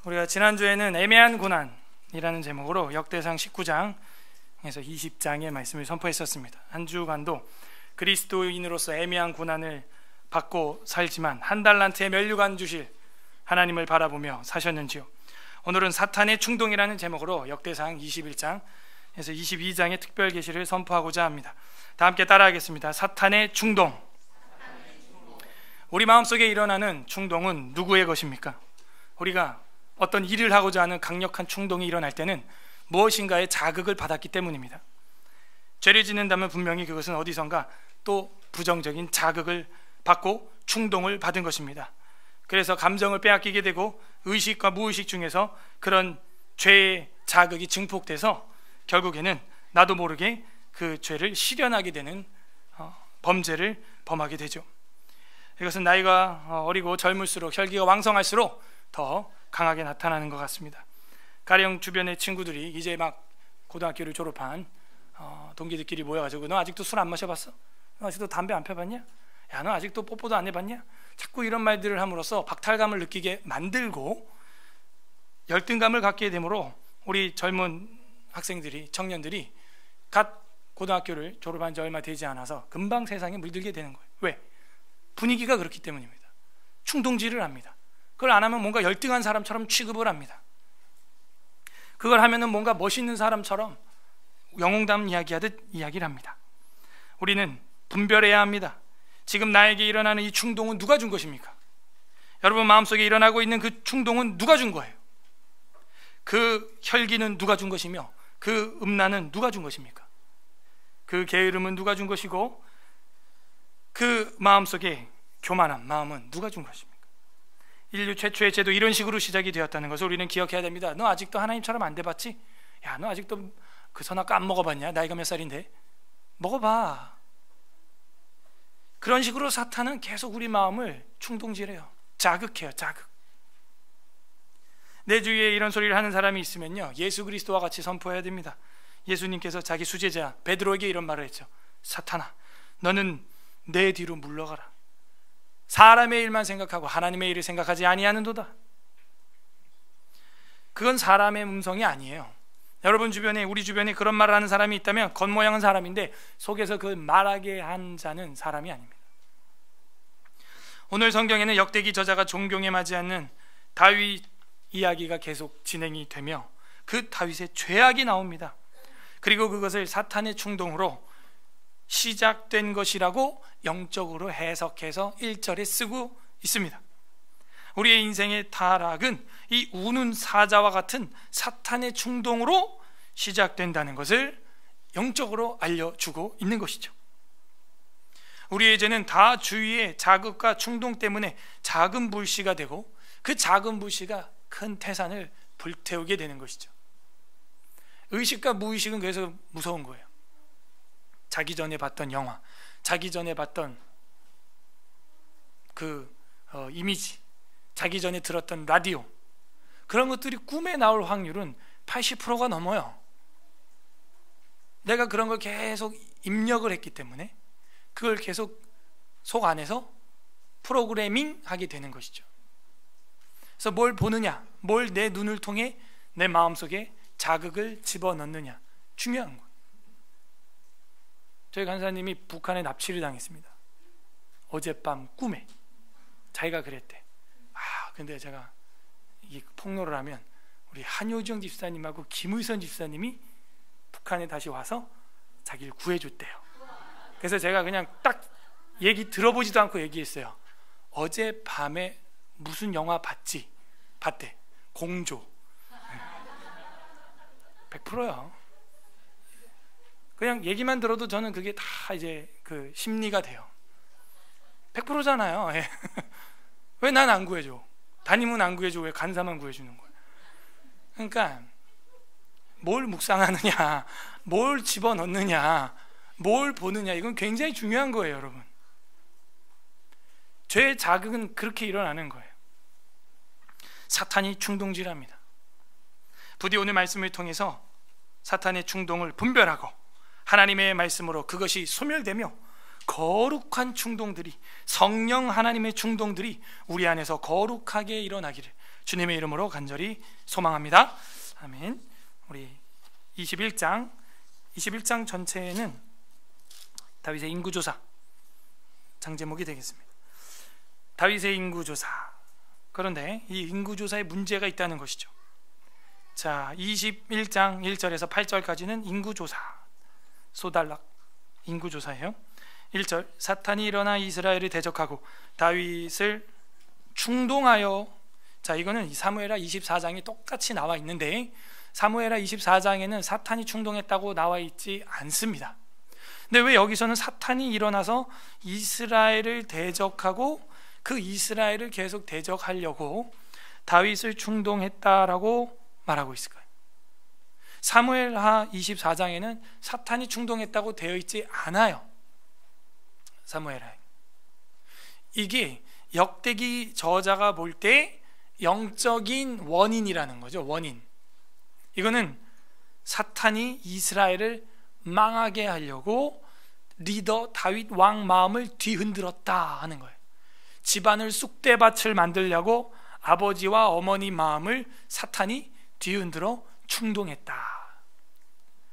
우리가 지난주에는 애매한 고난이라는 제목으로 역대상 19장에서 20장의 말씀을 선포했었습니다. 한 주간도 그리스도인으로서 애매한 고난을 받고 살지만 한 달란트의 면류관 주실 하나님을 바라보며 사셨는지요. 오늘은 사탄의 충동이라는 제목으로 역대상 21장에서 22장의 특별 계시를 선포하고자 합니다. 다 함께 따라하겠습니다. 사탄의 충동. 우리 마음속에 일어나는 충동은 누구의 것입니까? 우리가 어떤 일을 하고자 하는 강력한 충동이 일어날 때는 무엇인가의 자극을 받았기 때문입니다. 죄를 짓는다면 분명히 그것은 어디선가 또 부정적인 자극을 받고 충동을 받은 것입니다. 그래서 감정을 빼앗기게 되고 의식과 무의식 중에서 그런 죄의 자극이 증폭돼서 결국에는 나도 모르게 그 죄를 실현하게 되는 범죄를 범하게 되죠. 이것은 나이가 어리고 젊을수록 혈기가 왕성할수록 더 강하게 나타나는 것 같습니다. 가령 주변의 친구들이 이제 막 고등학교를 졸업한 동기들끼리 모여가지고 너 아직도 술 안 마셔봤어? 너 아직도 담배 안 펴봤냐? 야, 너 아직도 뽀뽀도 안 해봤냐? 자꾸 이런 말들을 함으로써 박탈감을 느끼게 만들고 열등감을 갖게 되므로 우리 젊은 학생들이, 청년들이 갓 고등학교를 졸업한 지 얼마 되지 않아서 금방 세상에 물들게 되는 거예요. 왜? 분위기가 그렇기 때문입니다. 충동질을 합니다. 그걸 안 하면 뭔가 열등한 사람처럼 취급을 합니다. 그걸 하면은 뭔가 멋있는 사람처럼 영웅담 이야기하듯 이야기를 합니다. 우리는 분별해야 합니다. 지금 나에게 일어나는 이 충동은 누가 준 것입니까? 여러분 마음속에 일어나고 있는 그 충동은 누가 준 거예요? 그 혈기는 누가 준 것이며 그 음란은 누가 준 것입니까? 그 게으름은 누가 준 것이고 그 마음속에 교만한 마음은 누가 준 것입니까? 인류 최초의 죄도 이런 식으로 시작이 되었다는 것을 우리는 기억해야 됩니다. 너 아직도 하나님처럼 안 돼봤지? 야, 너 아직도 그 선악과 안 먹어봤냐? 나이가 몇 살인데? 먹어봐. 그런 식으로 사탄은 계속 우리 마음을 충동질해요. 자극해요. 자극. 내 주위에 이런 소리를 하는 사람이 있으면요, 예수 그리스도와 같이 선포해야 됩니다. 예수님께서 자기 수제자 베드로에게 이런 말을 했죠. 사탄아, 너는 내 뒤로 물러가라. 사람의 일만 생각하고 하나님의 일을 생각하지 아니하는도다. 그건 사람의 음성이 아니에요. 여러분 주변에, 우리 주변에 그런 말을 하는 사람이 있다면 겉모양은 사람인데 속에서 그 말하게 한 자는 사람이 아닙니다. 오늘 성경에는 역대기 저자가 존경에 맞지 않는 다윗 이야기가 계속 진행이 되며 그 다윗의 죄악이 나옵니다. 그리고 그것을 사탄의 충동으로 시작된 것이라고 영적으로 해석해서 1절에 쓰고 있습니다. 우리의 인생의 타락은 이 우는 사자와 같은 사탄의 충동으로 시작된다는 것을 영적으로 알려주고 있는 것이죠. 우리의 죄는 다 주위의 자극과 충동 때문에 작은 불씨가 되고 그 작은 불씨가 큰 태산을 불태우게 되는 것이죠. 의식과 무의식은 그래서 무서운 거예요. 자기 전에 봤던 영화, 자기 전에 봤던 그 이미지, 자기 전에 들었던 라디오, 그런 것들이 꿈에 나올 확률은 80%가 넘어요. 내가 그런 걸 계속 입력을 했기 때문에 그걸 계속 속 안에서 프로그래밍 하게 되는 것이죠. 그래서 뭘 보느냐, 뭘 내 눈을 통해 내 마음속에 자극을 집어넣느냐, 중요한 거예요. 저희 간사님이 북한에 납치를 당했습니다. 어젯밤 꿈에 자기가 그랬대. 근데 제가 이 폭로를 하면 우리 한효정 집사님하고 김의선 집사님이 북한에 다시 와서 자기를 구해줬대요. 그래서 제가 그냥 딱 얘기 들어보지도 않고 얘기했어요. 어젯밤에 무슨 영화 봤지? 봤대. 공조. 100%요. 그냥 얘기만 들어도 저는 그게 다 이제 그 심리가 돼요. 100%잖아요. 왜 난 안 구해줘? 담임은 안 구해줘? 왜 간사만 구해주는 거야? 그러니까 뭘 묵상하느냐, 뭘 집어넣느냐, 뭘 보느냐, 이건 굉장히 중요한 거예요, 여러분. 죄의 자극은 그렇게 일어나는 거예요. 사탄이 충동질합니다. 부디 오늘 말씀을 통해서 사탄의 충동을 분별하고 하나님의 말씀으로 그것이 소멸되며 거룩한 충동들이, 성령 하나님의 충동들이 우리 안에서 거룩하게 일어나기를 주님의 이름으로 간절히 소망합니다. 아멘. 우리 21장 전체에는 다윗의 인구조사 장제목이 되겠습니다. 다윗의 인구조사. 그런데 이 인구조사에 문제가 있다는 것이죠. 자, 21장 1절에서 8절까지는 인구조사, 소달락 인구조사예요. 1절, 사탄이 일어나 이스라엘을 대적하고 다윗을 충동하여. 자, 이거는 사무엘하 24장에 똑같이 나와 있는데 사무엘하 24장에는 사탄이 충동했다고 나와 있지 않습니다. 근데 왜 여기서는 사탄이 일어나서 이스라엘을 대적하고 그 이스라엘을 계속 대적하려고 다윗을 충동했다라고 말하고 있을까요? 사무엘하 24장에는 사탄이 충동했다고 되어 있지 않아요. 사무엘하. 이게 역대기 저자가 볼 때 영적인 원인이라는 거죠. 원인. 이거는 사탄이 이스라엘을 망하게 하려고 리더 다윗 왕 마음을 뒤흔들었다 하는 거예요. 집안을 쑥대밭을 만들려고 아버지와 어머니 마음을 사탄이 뒤흔들어 충동했다.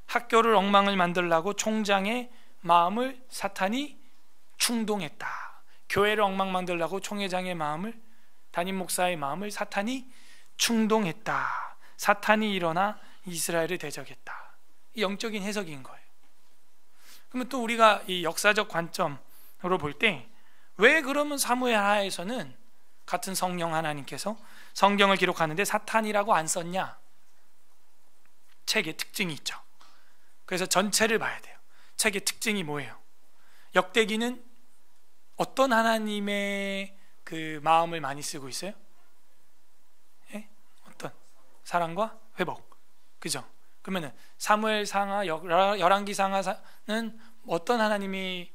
학교를 엉망을 만들려고 총장의 마음을 사탄이 충동했다. 교회를 엉망 만들려고 총회장의 마음을, 담임 목사의 마음을 사탄이 충동했다. 사탄이 일어나 이스라엘을 대적했다. 이 영적인 해석인 거예요. 그러면 또 우리가 이 역사적 관점으로 볼 때 왜 그러면 사무엘하에서는 같은 성령 하나님께서 성경을 기록하는데 사탄이라고 안 썼냐? 책의 특징이 있죠. 그래서 전체를 봐야 돼요. 책의 특징이 뭐예요? 역대기는 어떤 하나님의 그 마음을 많이 쓰고 있어요? 예? 어떤? 사랑과 회복. 그죠? 그러면은 사무엘상하, 열왕기상하는 어떤 하나님이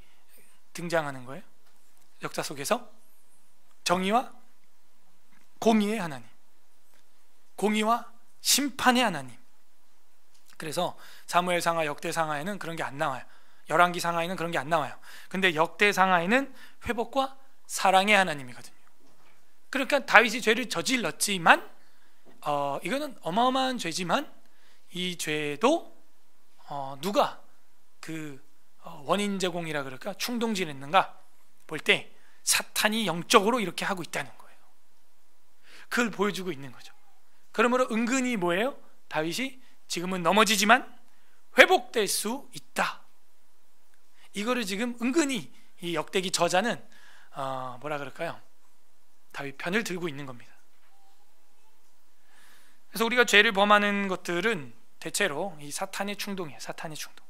등장하는 거예요? 역사 속에서 정의와 공의의 하나님, 공의와 심판의 하나님. 그래서 사무엘상하, 역대상하에는 그런 게 안 나와요. 열왕기상하에는 그런 게 안 나와요. 근데 역대상하에는 회복과 사랑의 하나님이거든요. 그러니까 다윗이 죄를 저질렀지만 이거는 어마어마한 죄지만 이 죄도 누가 그 원인 제공이라 그럴까, 충동질했는가 볼 때 사탄이 영적으로 이렇게 하고 있다는 거예요. 그걸 보여주고 있는 거죠. 그러므로 은근히 뭐예요? 다윗이 지금은 넘어지지만 회복될 수 있다. 이거를 지금 은근히 이 역대기 저자는 뭐라 그럴까요? 다윗 편을 들고 있는 겁니다. 그래서 우리가 죄를 범하는 것들은 대체로 이 사탄의 충동이에요. 사탄의 충동.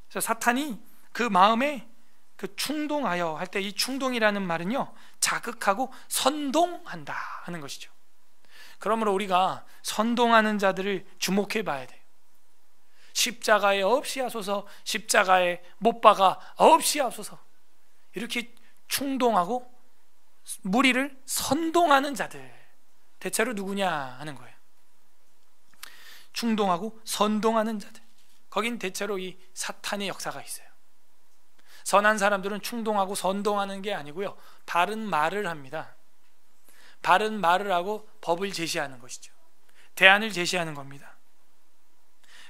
그래서 사탄이 그 마음에 그 충동하여 할 때 이 충동이라는 말은요, 자극하고 선동한다 하는 것이죠. 그러므로 우리가 선동하는 자들을 주목해 봐야 돼요. 십자가에 없이하소서, 십자가에 못 박아 없이하소서, 이렇게 충동하고 무리를 선동하는 자들, 대체로 누구냐 하는 거예요. 충동하고 선동하는 자들, 거긴 대체로 이 사탄의 역사가 있어요. 선한 사람들은 충동하고 선동하는 게 아니고요, 바른 말을 합니다. 바른 말을 하고 법을 제시하는 것이죠. 대안을 제시하는 겁니다.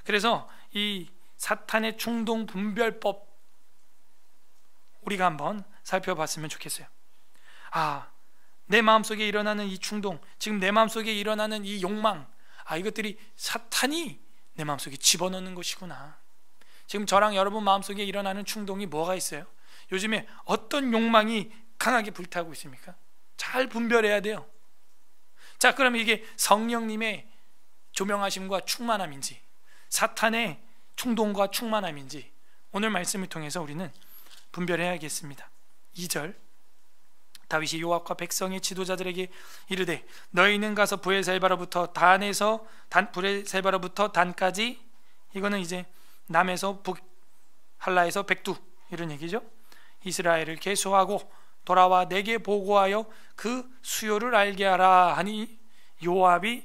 그래서 이 사탄의 충동 분별법 우리가 한번 살펴봤으면 좋겠어요. 내 마음속에 일어나는 이 충동, 지금 내 마음속에 일어나는 이 욕망, 이것들이 사탄이 내 마음속에 집어넣는 것이구나. 지금 저랑 여러분 마음속에 일어나는 충동이 뭐가 있어요? 요즘에 어떤 욕망이 강하게 불타고 있습니까? 잘 분별해야 돼요. 자, 그럼 이게 성령님의 조명하심과 충만함인지 사탄의 충동과 충만함인지 오늘 말씀을 통해서 우리는 분별해야겠습니다. 2절, 다윗이 요압과 백성의 지도자들에게 이르되 너희는 가서 브엘셀바로부터 브엘셀바로부터 단까지, 이거는 이제 남에서 북, 할라에서 백두, 이런 얘기죠. 이스라엘을 계수하고 돌아와 내게 보고하여 그 수요를 알게 하라 하니 요압이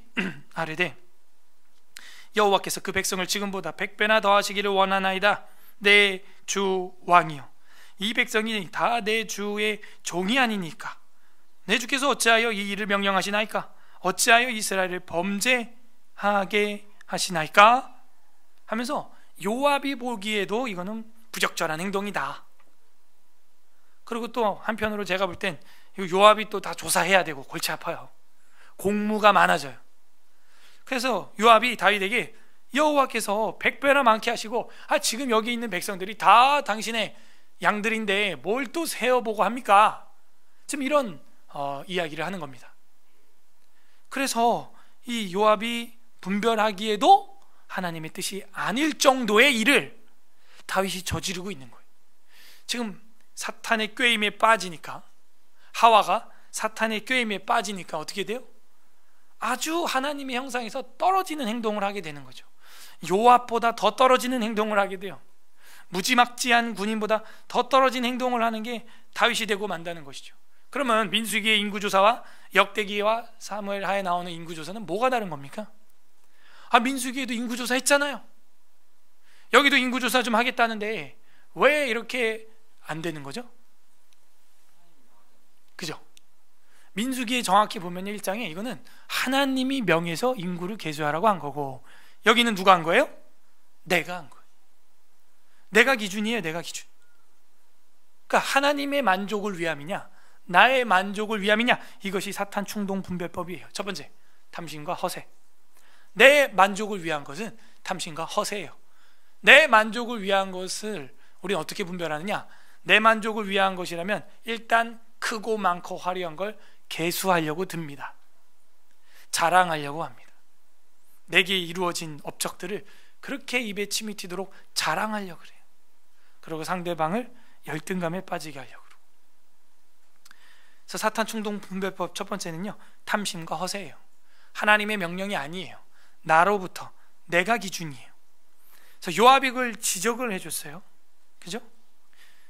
아뢰되 여호와께서 그 백성을 지금보다 100배나 더하시기를 원하나이다. 내 주 왕이요, 이 백성이 다 내 주의 종이 아니니까 내 주께서 어찌하여 이 일을 명령하시나이까? 어찌하여 이스라엘을 범죄하게 하시나이까? 하면서 요압이 보기에도 이거는 부적절한 행동이다. 그리고 또 한편으로 제가 볼 땐 요압이 또 다 조사해야 되고 골치 아파요. 공무가 많아져요. 그래서 요압이 다윗에게 여호와께서 100배나 많게 하시고 지금 여기 있는 백성들이 다 당신의 양들인데 뭘 또 세어보고 합니까? 지금 이런 이야기를 하는 겁니다. 그래서 이 요압이 분별하기에도 하나님의 뜻이 아닐 정도의 일을 다윗이 저지르고 있는 거예요. 지금 사탄의 꾀임에 빠지니까, 하와가 사탄의 꾀임에 빠지니까 어떻게 돼요? 아주 하나님의 형상에서 떨어지는 행동을 하게 되는 거죠. 요압보다 더 떨어지는 행동을 하게 돼요. 무지막지한 군인보다 더 떨어진 행동을 하는 게 다윗이 되고 만다는 것이죠. 그러면 민수기의 인구조사와 역대기와 사무엘하에 나오는 인구조사는 뭐가 다른 겁니까? 민수기에도 인구조사 했잖아요. 여기도 인구조사 좀 하겠다는데 왜 이렇게 안 되는 거죠? 그죠? 민수기에 정확히 보면 1장에 이거는 하나님이 명해서 인구를 계수하라고 한 거고, 여기는 누가 한 거예요? 내가 한 거예요. 내가 기준이에요. 내가 기준. 그러니까 하나님의 만족을 위함이냐, 나의 만족을 위함이냐, 이것이 사탄 충동 분별법이에요. 첫 번째, 탐심과 허세. 내 만족을 위한 것은 탐심과 허세예요. 내 만족을 위한 것을 우리는 어떻게 분별하느냐? 내 만족을 위한 것이라면 일단 크고 많고 화려한 걸 계수하려고 듭니다. 자랑하려고 합니다. 내게 이루어진 업적들을 그렇게 입에 침이 튀도록 자랑하려고 그래요. 그리고 상대방을 열등감에 빠지게 하려고 그러고. 그래서 사탄 충동 분별법 첫 번째는요, 탐심과 허세예요. 하나님의 명령이 아니에요. 나로부터, 내가 기준이에요. 그래서 요압이 그걸 지적을 해줬어요. 그죠?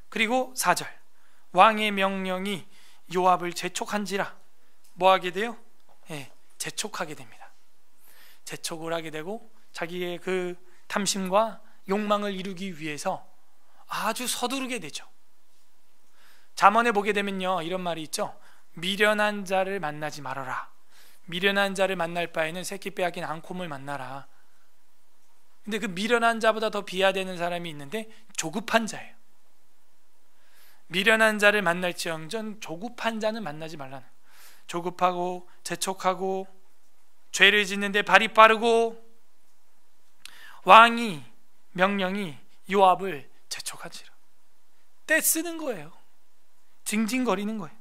그리고 4절, 왕의 명령이 요압을 재촉한지라 뭐 하게 돼요? 재촉하게 됩니다. 재촉을 하게 되고 자기의 그 탐심과 욕망을 이루기 위해서 아주 서두르게 되죠. 잠언에 보게 되면요, 이런 말이 있죠. 미련한 자를 만나지 말아라. 미련한 자를 만날 바에는 새끼 빼앗긴 앙콤을 만나라. 근데 그 미련한 자보다 더 비하되는 사람이 있는데 조급한 자예요. 미련한 자를 만날지언정 조급한 자는 만나지 말라는 거예요. 조급하고 재촉하고 죄를 짓는데 발이 빠르고, 왕이 명령이 요압을 재촉하지라. 떼쓰는 거예요. 징징거리는 거예요.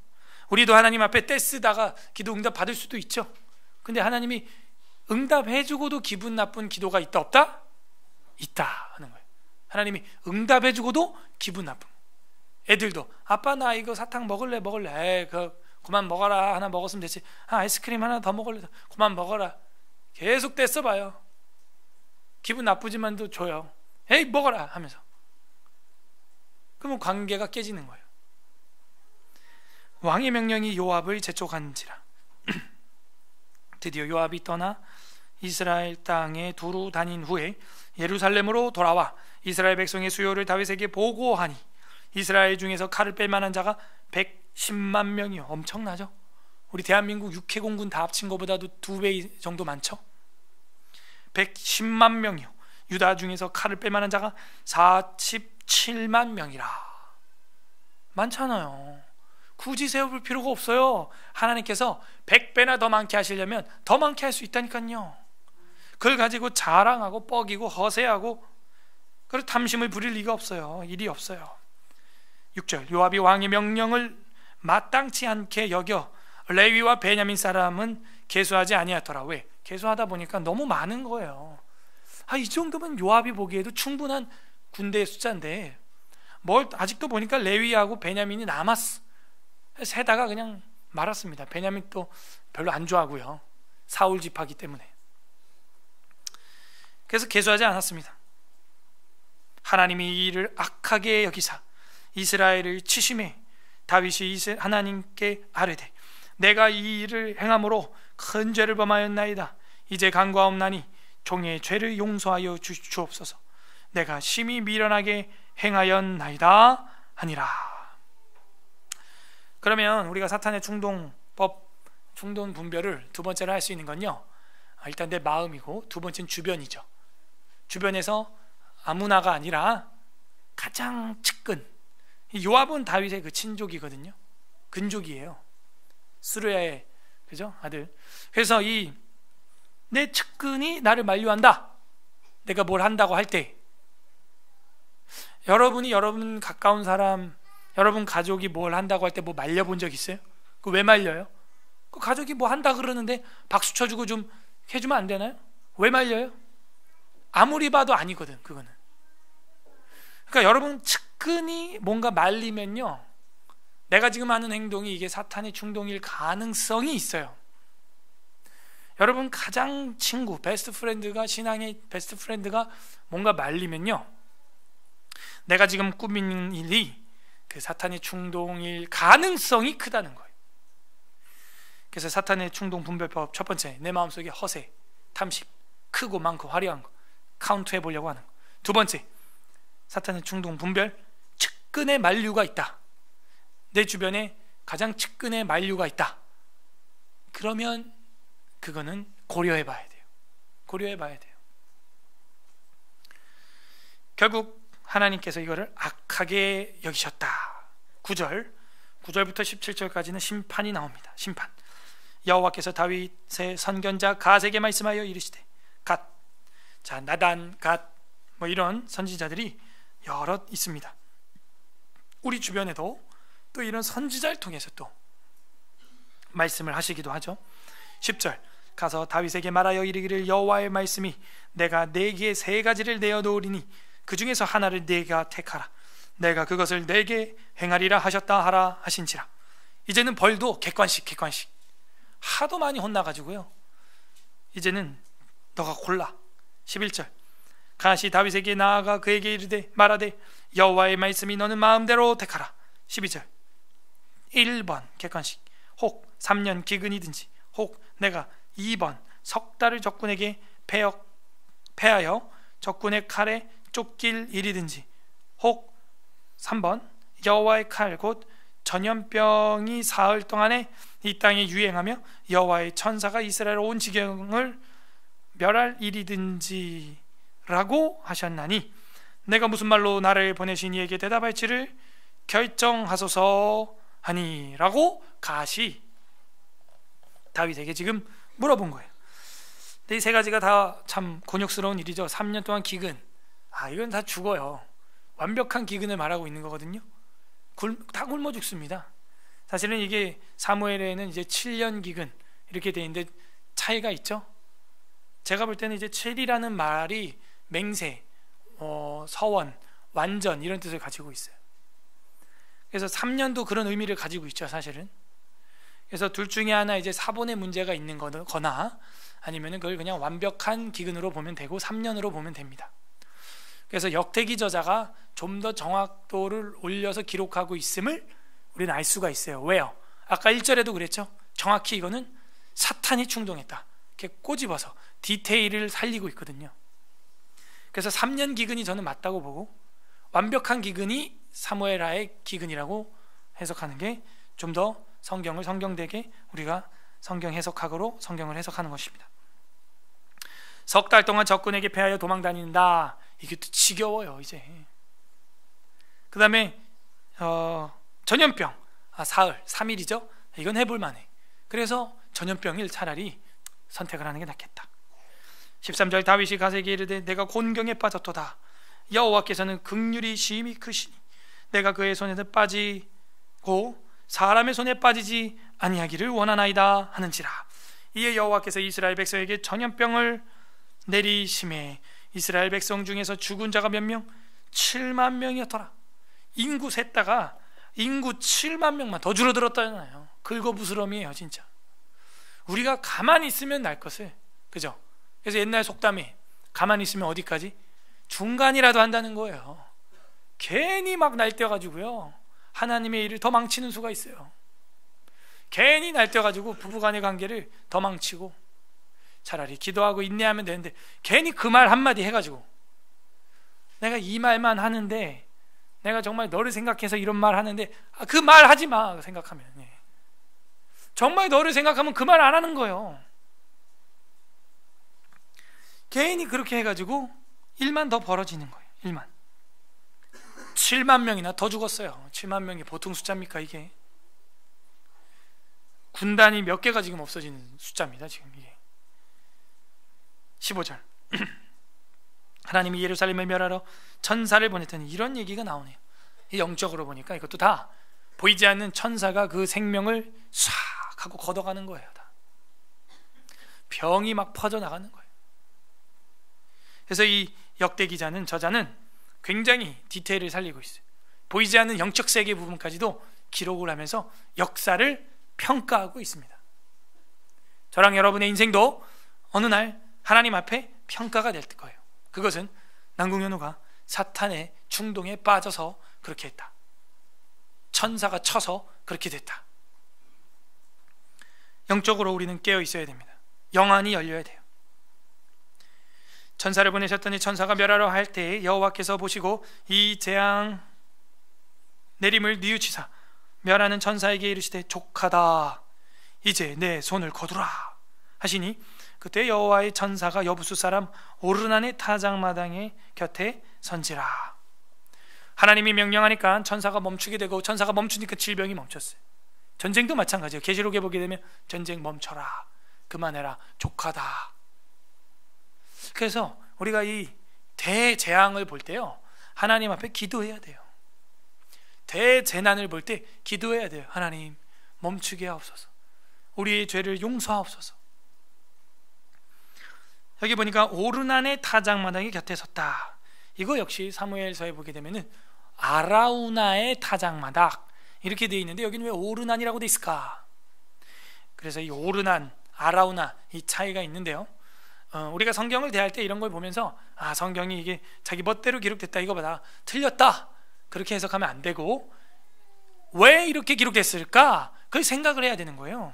우리도 하나님 앞에 떼쓰다가 기도 응답 받을 수도 있죠. 근데 하나님이 응답해주고도 기분 나쁜 기도가 있다 없다? 있다 하는 거예요. 하나님이 응답해주고도 기분 나쁜 거예요. 애들도 아빠 나 이거 사탕 먹을래? 그만 먹어라. 하나 먹었으면 되지. 아이스크림 하나 더 먹을래? 그만 먹어라. 계속 떼써봐요. 기분 나쁘지만도 줘요. 에이 먹어라 하면서. 그러면 관계가 깨지는 거예요. 왕의 명령이 요압을 재촉한지라. 드디어 요압이 떠나 이스라엘 땅에 두루 다닌 후에 예루살렘으로 돌아와 이스라엘 백성의 수요를 다윗에게 보고하니 이스라엘 중에서 칼을 뺄 만한 자가 110만 명이요. 엄청나죠? 우리 대한민국 육해공군 다 합친 것보다도 2배 정도 많죠? 110만 명이요. 유다 중에서 칼을 뺄 만한 자가 47만 명이라. 많잖아요. 굳이 세워볼 필요가 없어요. 하나님께서 100배나 더 많게 하시려면 더 많게 할 수 있다니까요. 그걸 가지고 자랑하고 뻐기고 허세하고 그리고 탐심을 부릴 리가 없어요. 일이 없어요. 6절, 요압이 왕의 명령을 마땅치 않게 여겨 레위와 베냐민 사람은 계수하지 아니하더라. 왜? 계수하다 보니까 너무 많은 거예요. 이 정도면 요압이 보기에도 충분한 군대의 숫자인데 뭘 아직도 보니까 레위하고 베냐민이 남았어. 세다가 그냥 말았습니다. 베냐민 또 별로 안 좋아하고요. 사울 집하기 때문에. 그래서 계수하지 않았습니다. 하나님이 이 일을 악하게 여기사 이스라엘을 치심해 다윗이 하나님께 아뢰되 내가 이 일을 행함으로 큰 죄를 범하였나이다. 이제 간과없나니 종의 죄를 용서하여 주옵소서. 내가 심히 미련하게 행하였나이다 하니라. 그러면 우리가 사탄의 충동법, 충동 분별을 두 번째로 할 수 있는 건요, 일단 내 마음이고, 두 번째는 주변이죠. 주변에서 아무나가 아니라 가장 측근, 요압은 다윗의 그 친족이거든요. 근족이에요. 스루야의, 그죠? 아들. 그래서 이 내 측근이 나를 만류한다, 내가 뭘 한다고 할 때, 여러분이 여러분 가까운 사람, 여러분 가족이 뭘 한다고 할 때 뭐 말려본 적 있어요? 그 왜 말려요? 그 가족이 뭐 한다 그러는데 박수 쳐주고 좀 해주면 안 되나요? 왜 말려요? 아무리 봐도 아니거든, 그거는. 그러니까 여러분 측근이 뭔가 말리면요, 내가 지금 하는 행동이 이게 사탄의 충동일 가능성이 있어요. 여러분 가장 친구, 베스트 프렌드가, 신앙의 베스트 프렌드가 뭔가 말리면요, 내가 지금 꾸미는 일이 그 사탄의 충동일 가능성이 크다는 거예요. 그래서 사탄의 충동 분별법 첫 번째, 내 마음속에 허세, 탐심, 크고 많고 화려한 거 카운트 해보려고 하는 거. 두 번째, 사탄의 충동 분별, 측근의 만류가 있다. 내 주변에 가장 측근의 만류가 있다. 그러면 그거는 고려해 봐야 돼요. 고려해 봐야 돼요. 결국 하나님께서 이거를 악하게 여기셨다. 9절부터 17절까지는 심판이 나옵니다. 심판. 여호와께서 다윗의 선견자 갓에게 말씀하여 이르시되, 갓, 자, 나단, 갓, 뭐 이런 선지자들이 여럿 있습니다. 우리 주변에도 또 이런 선지자를 통해서 또 말씀을 하시기도 하죠. 10절, 가서 다윗에게 말하여 이르기를, 여호와의 말씀이 내가 네게 세 가지를 내어 놓으리니 그 중에서 하나를 네가 택하라. 내가 그것을 네게 행하리라 하셨다 하라 하신지라. 이제는 벌도 객관식 하도 많이 혼나가지고요, 이제는 너가 골라. 11절, 갓이 다윗에게 나아가 그에게 이르되 말하되 여호와의 말씀이 너는 마음대로 택하라. 12절, 1번 객관식, 혹 3년 기근이든지, 혹 내가 2번 석 달을 적군에게 패하여 적군의 칼에 쫓길 일이든지, 혹 3번 여호와의 칼 곧 전염병이 사흘 동안에 이 땅에 유행하며 여호와의 천사가 이스라엘 온 지경을 멸할 일이든지 라고 하셨나니 내가 무슨 말로 나를 보내신 이에게 대답할지를 결정하소서 하니 라고 갓이 다윗에게 지금 물어본 거예요. 근데 이 세 가지가 다 참 곤욕스러운 일이죠. 3년 동안 기근, 이건 다 죽어요. 완벽한 기근을 말하고 있는 거거든요. 다 굶어 죽습니다. 사실은 이게 사무엘에는 이제 7년 기근 이렇게 돼 있는데 차이가 있죠. 제가 볼 때는 이제 7이라는 말이 맹세, 서원, 완전 이런 뜻을 가지고 있어요. 그래서 3년도 그런 의미를 가지고 있죠, 사실은. 그래서 둘 중에 하나 이제 사본의 문제가 있는 거나 아니면은 그걸 그냥 완벽한 기근으로 보면 되고 3년으로 보면 됩니다. 그래서 역대기 저자가 좀 더 정확도를 올려서 기록하고 있음을 우리는 알 수가 있어요. 왜요? 아까 1절에도 그랬죠. 정확히 이거는 사탄이 충동했다, 이렇게 꼬집어서 디테일을 살리고 있거든요. 그래서 3년 기근이 저는 맞다고 보고, 완벽한 기근이 사무엘하의 기근이라고 해석하는 게 좀 더 성경을 성경되게 우리가 성경 해석학으로 성경을 해석하는 것입니다. 석 달 동안 적군에게 패하여 도망 다닌다. 이게 또 지겨워요 이제. 그 다음에 전염병, 사흘, 3일이죠. 이건 해볼 만해. 그래서 전염병일 차라리 선택을 하는 게 낫겠다. 13절, 다윗이 갓에게 이르되 내가 곤경에 빠졌도다. 여호와께서는 긍휼이 심히 크시니 내가 그의 손에서 빠지고 사람의 손에 빠지지 아니하기를 원하나이다 하는지라. 이에 여호와께서 이스라엘 백성에게 전염병을 내리심에 이스라엘 백성 중에서 죽은 자가 몇 명? 7만 명이었더라. 인구 셌다가 인구 7만 명만 더 줄어들었다잖아요. 긁어부스럼이에요 진짜. 우리가 가만히 있으면 날 것을, 그죠? 그래서 옛날 속담에 가만히 있으면 어디까지? 중간이라도 한다는 거예요. 괜히 막 날뛰어가지고요, 하나님의 일을 더 망치는 수가 있어요. 괜히 날뛰어가지고 부부간의 관계를 더 망치고, 차라리 기도하고 인내하면 되는데 괜히 그 말 한마디 해가지고 내가 이 말만 하는데 내가 정말 너를 생각해서 이런 말 하는데 그 말 하지 마 생각하면, 정말 너를 생각하면 그 말 안 하는 거예요. 개인이 그렇게 해가지고 일만 더 벌어지는 거예요. 1만 7만 명이나 더 죽었어요. 7만 명이 보통 숫자입니까? 이게 군단이 몇 개가 지금 없어지는 숫자입니다. 지금 이게 15절 하나님이 예루살렘을 멸하러 천사를 보냈더니, 이런 얘기가 나오네요. 영적으로 보니까 이것도 다 보이지 않는 천사가 그 생명을 싹 하고 걷어가는 거예요. 다 병이 막 퍼져나가는 거예요. 그래서 이 역대 기자는, 저자는 굉장히 디테일을 살리고 있어요. 보이지 않는 영적 세계 부분까지도 기록을 하면서 역사를 평가하고 있습니다. 저랑 여러분의 인생도 어느 날 하나님 앞에 평가가 될 거예요. 그것은 남궁현우가 사탄의 충동에 빠져서 그렇게 했다, 천사가 쳐서 그렇게 됐다. 영적으로 우리는 깨어 있어야 됩니다. 영안이 열려야 돼요. 천사를 보내셨더니 천사가 멸하러 할 때에 여호와께서 보시고 이 재앙 내림을 뉘우치사 멸하는 천사에게 이르시되 족하다, 이제 내 손을 거두라 하시니, 그때 여호와의 천사가 여부수 사람 오르난의 타작마당의 곁에 선지라. 하나님이 명령하니까 천사가 멈추게 되고, 천사가 멈추니까 질병이 멈췄어요. 전쟁도 마찬가지예요. 계시록에 보게 되면 전쟁 멈춰라, 그만해라, 족하다. 그래서 우리가 이 대재앙을 볼 때요, 하나님 앞에 기도해야 돼요. 대재난을 볼 때 기도해야 돼요. 하나님 멈추게 하옵소서, 우리의 죄를 용서하옵소서. 여기 보니까 오르난의 타작마당이 곁에 섰다. 이거 역시 사무엘서에 보게 되면은 아라우나의 타작마당 이렇게 되어 있는데, 여기는 왜 오르난이라고 되어 있을까? 그래서 이 오르난, 아라우나 이 차이가 있는데요, 우리가 성경을 대할 때 이런 걸 보면서 성경이 이게 자기 멋대로 기록됐다, 이거보다 틀렸다, 그렇게 해석하면 안 되고, 왜 이렇게 기록됐을까? 그걸 생각을 해야 되는 거예요.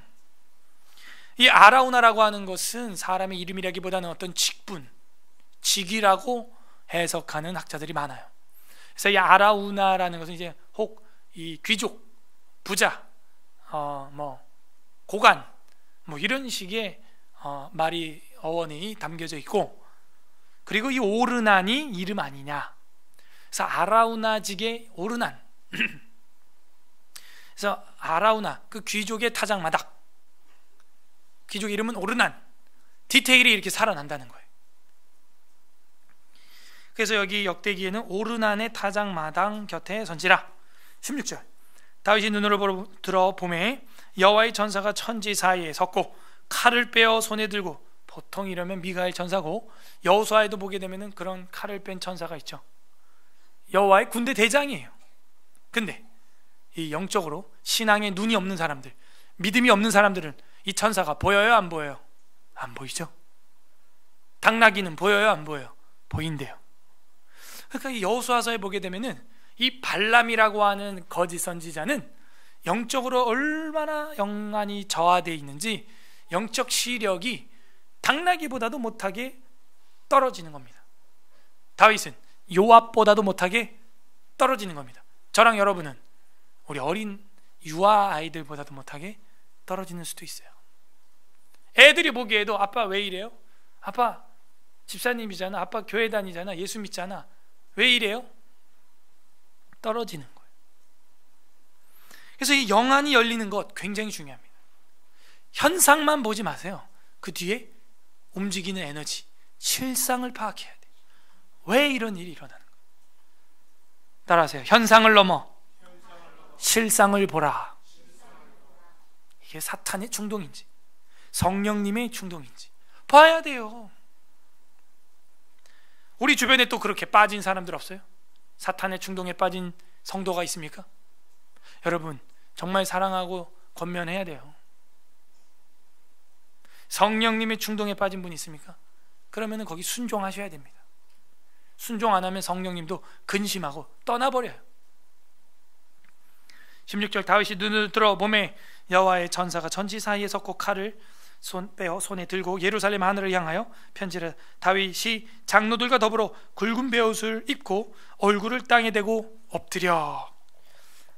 이 아라우나라고 하는 것은 사람의 이름이라기보다는 어떤 직분, 직위라고 해석하는 학자들이 많아요. 그래서 이 아라우나라는 것은 이제 혹 이 귀족, 부자, 고관, 이런 식의 말이, 어원이 담겨져 있고, 그리고 이 오르난이 이름 아니냐. 그래서 아라우나직의 오르난. 그래서 아라우나, 그 귀족의 타작마당, 귀족 이름은 오르난. 디테일이 이렇게 살아난다는 거예요. 그래서 여기 역대기에는 오르난의 타작마당 곁에 선지라. 16절 다윗이 눈으로 들어 보매 여호와의 천사가 천지 사이에 섰고 칼을 빼어 손에 들고, 보통 이러면 미가엘 천사고, 여호수아에도 보게 되면은 그런 칼을 뺀 천사가 있죠. 여호와의 군대 대장이에요. 근데 이 영적으로 신앙에 눈이 없는 사람들, 믿음이 없는 사람들은 이 천사가 보여요, 안 보여요? 안 보이죠. 당나귀는 보여요, 안 보여요? 보인대요. 그러니까 이 여호수아서에 보게 되면은 이 발람이라고 하는 거짓 선지자는 영적으로 얼마나 영안이 저하되어 있는지, 영적 시력이 당나귀보다도 못하게 떨어지는 겁니다. 다윗은 요압보다도 못하게 떨어지는 겁니다. 저랑 여러분은 우리 어린 유아 아이들보다도 못하게 떨어지는 수도 있어요. 애들이 보기에도 아빠 왜 이래요? 아빠 집사님이잖아, 아빠 교회 다니잖아, 예수 믿잖아, 왜 이래요? 떨어지는 거예요. 그래서 이 영안이 열리는 것 굉장히 중요합니다. 현상만 보지 마세요. 그 뒤에 움직이는 에너지, 실상을 파악해야 돼요. 왜 이런 일이 일어나는 거예요? 따라하세요. 현상을 넘어 실상을 보라. 이게 사탄의 충동인지 성령님의 충동인지 봐야 돼요. 우리 주변에 또 그렇게 빠진 사람들 없어요? 사탄의 충동에 빠진 성도가 있습니까? 여러분 정말 사랑하고 권면해야 돼요. 성령님의 충동에 빠진 분 있습니까? 그러면 거기 순종하셔야 됩니다. 순종 안 하면 성령님도 근심하고 떠나버려요. 16절 다윗이 눈을 들어 보매 여호와의 천사가 천지 사이에 섰고 칼을 빼어 손에 들고 예루살렘 하늘을 향하여 편지를, 다윗이 장로들과 더불어 굵은 베옷을 입고 얼굴을 땅에 대고 엎드려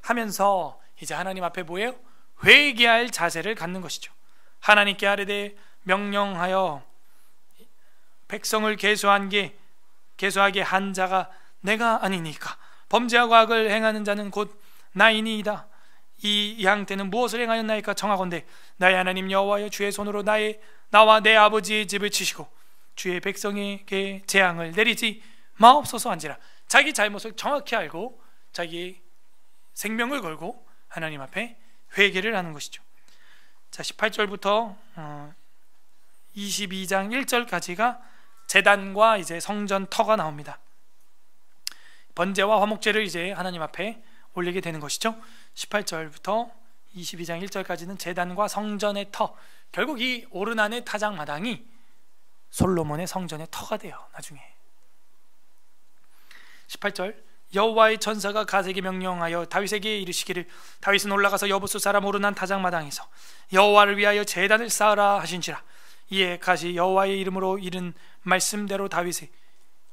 하면서 이제 하나님 앞에 뭐예요? 회개할 자세를 갖는 것이죠. 하나님께 아뢰되 명령하여 백성을 계수하게 한 자가 내가 아니니까 범죄하고 악을 행하는 자는 곧 나이니이다. 이 양태는 무엇을 행하였나이까? 청하건대 나의 하나님 여호와여, 주의 손으로 나와 내 아버지의 집을 치시고 주의 백성에게 재앙을 내리지 마옵소서 한지라. 자기 잘못을 정확히 알고 자기 생명을 걸고 하나님 앞에 회개를 하는 것이죠. 자, 18절부터 22장 1절까지가 제단과 이제 성전 터가 나옵니다. 번제와 화목제를 이제 하나님 앞에 올리게 되는 것이죠. 18절부터 22장 1절까지는 제단과 성전의 터, 결국 이 오르난의 타작마당이 솔로몬의 성전의 터가 돼요. 나중에 18절, 여호와의 천사가 갓에게 명령하여 다윗에게 이르시기를 다윗은 올라가서 여부스 사람 오르난 타작마당에서 여호와를 위하여 제단을 쌓으라 하신지라. 이에 갓이 여호와의 이름으로 이른 말씀대로 다윗이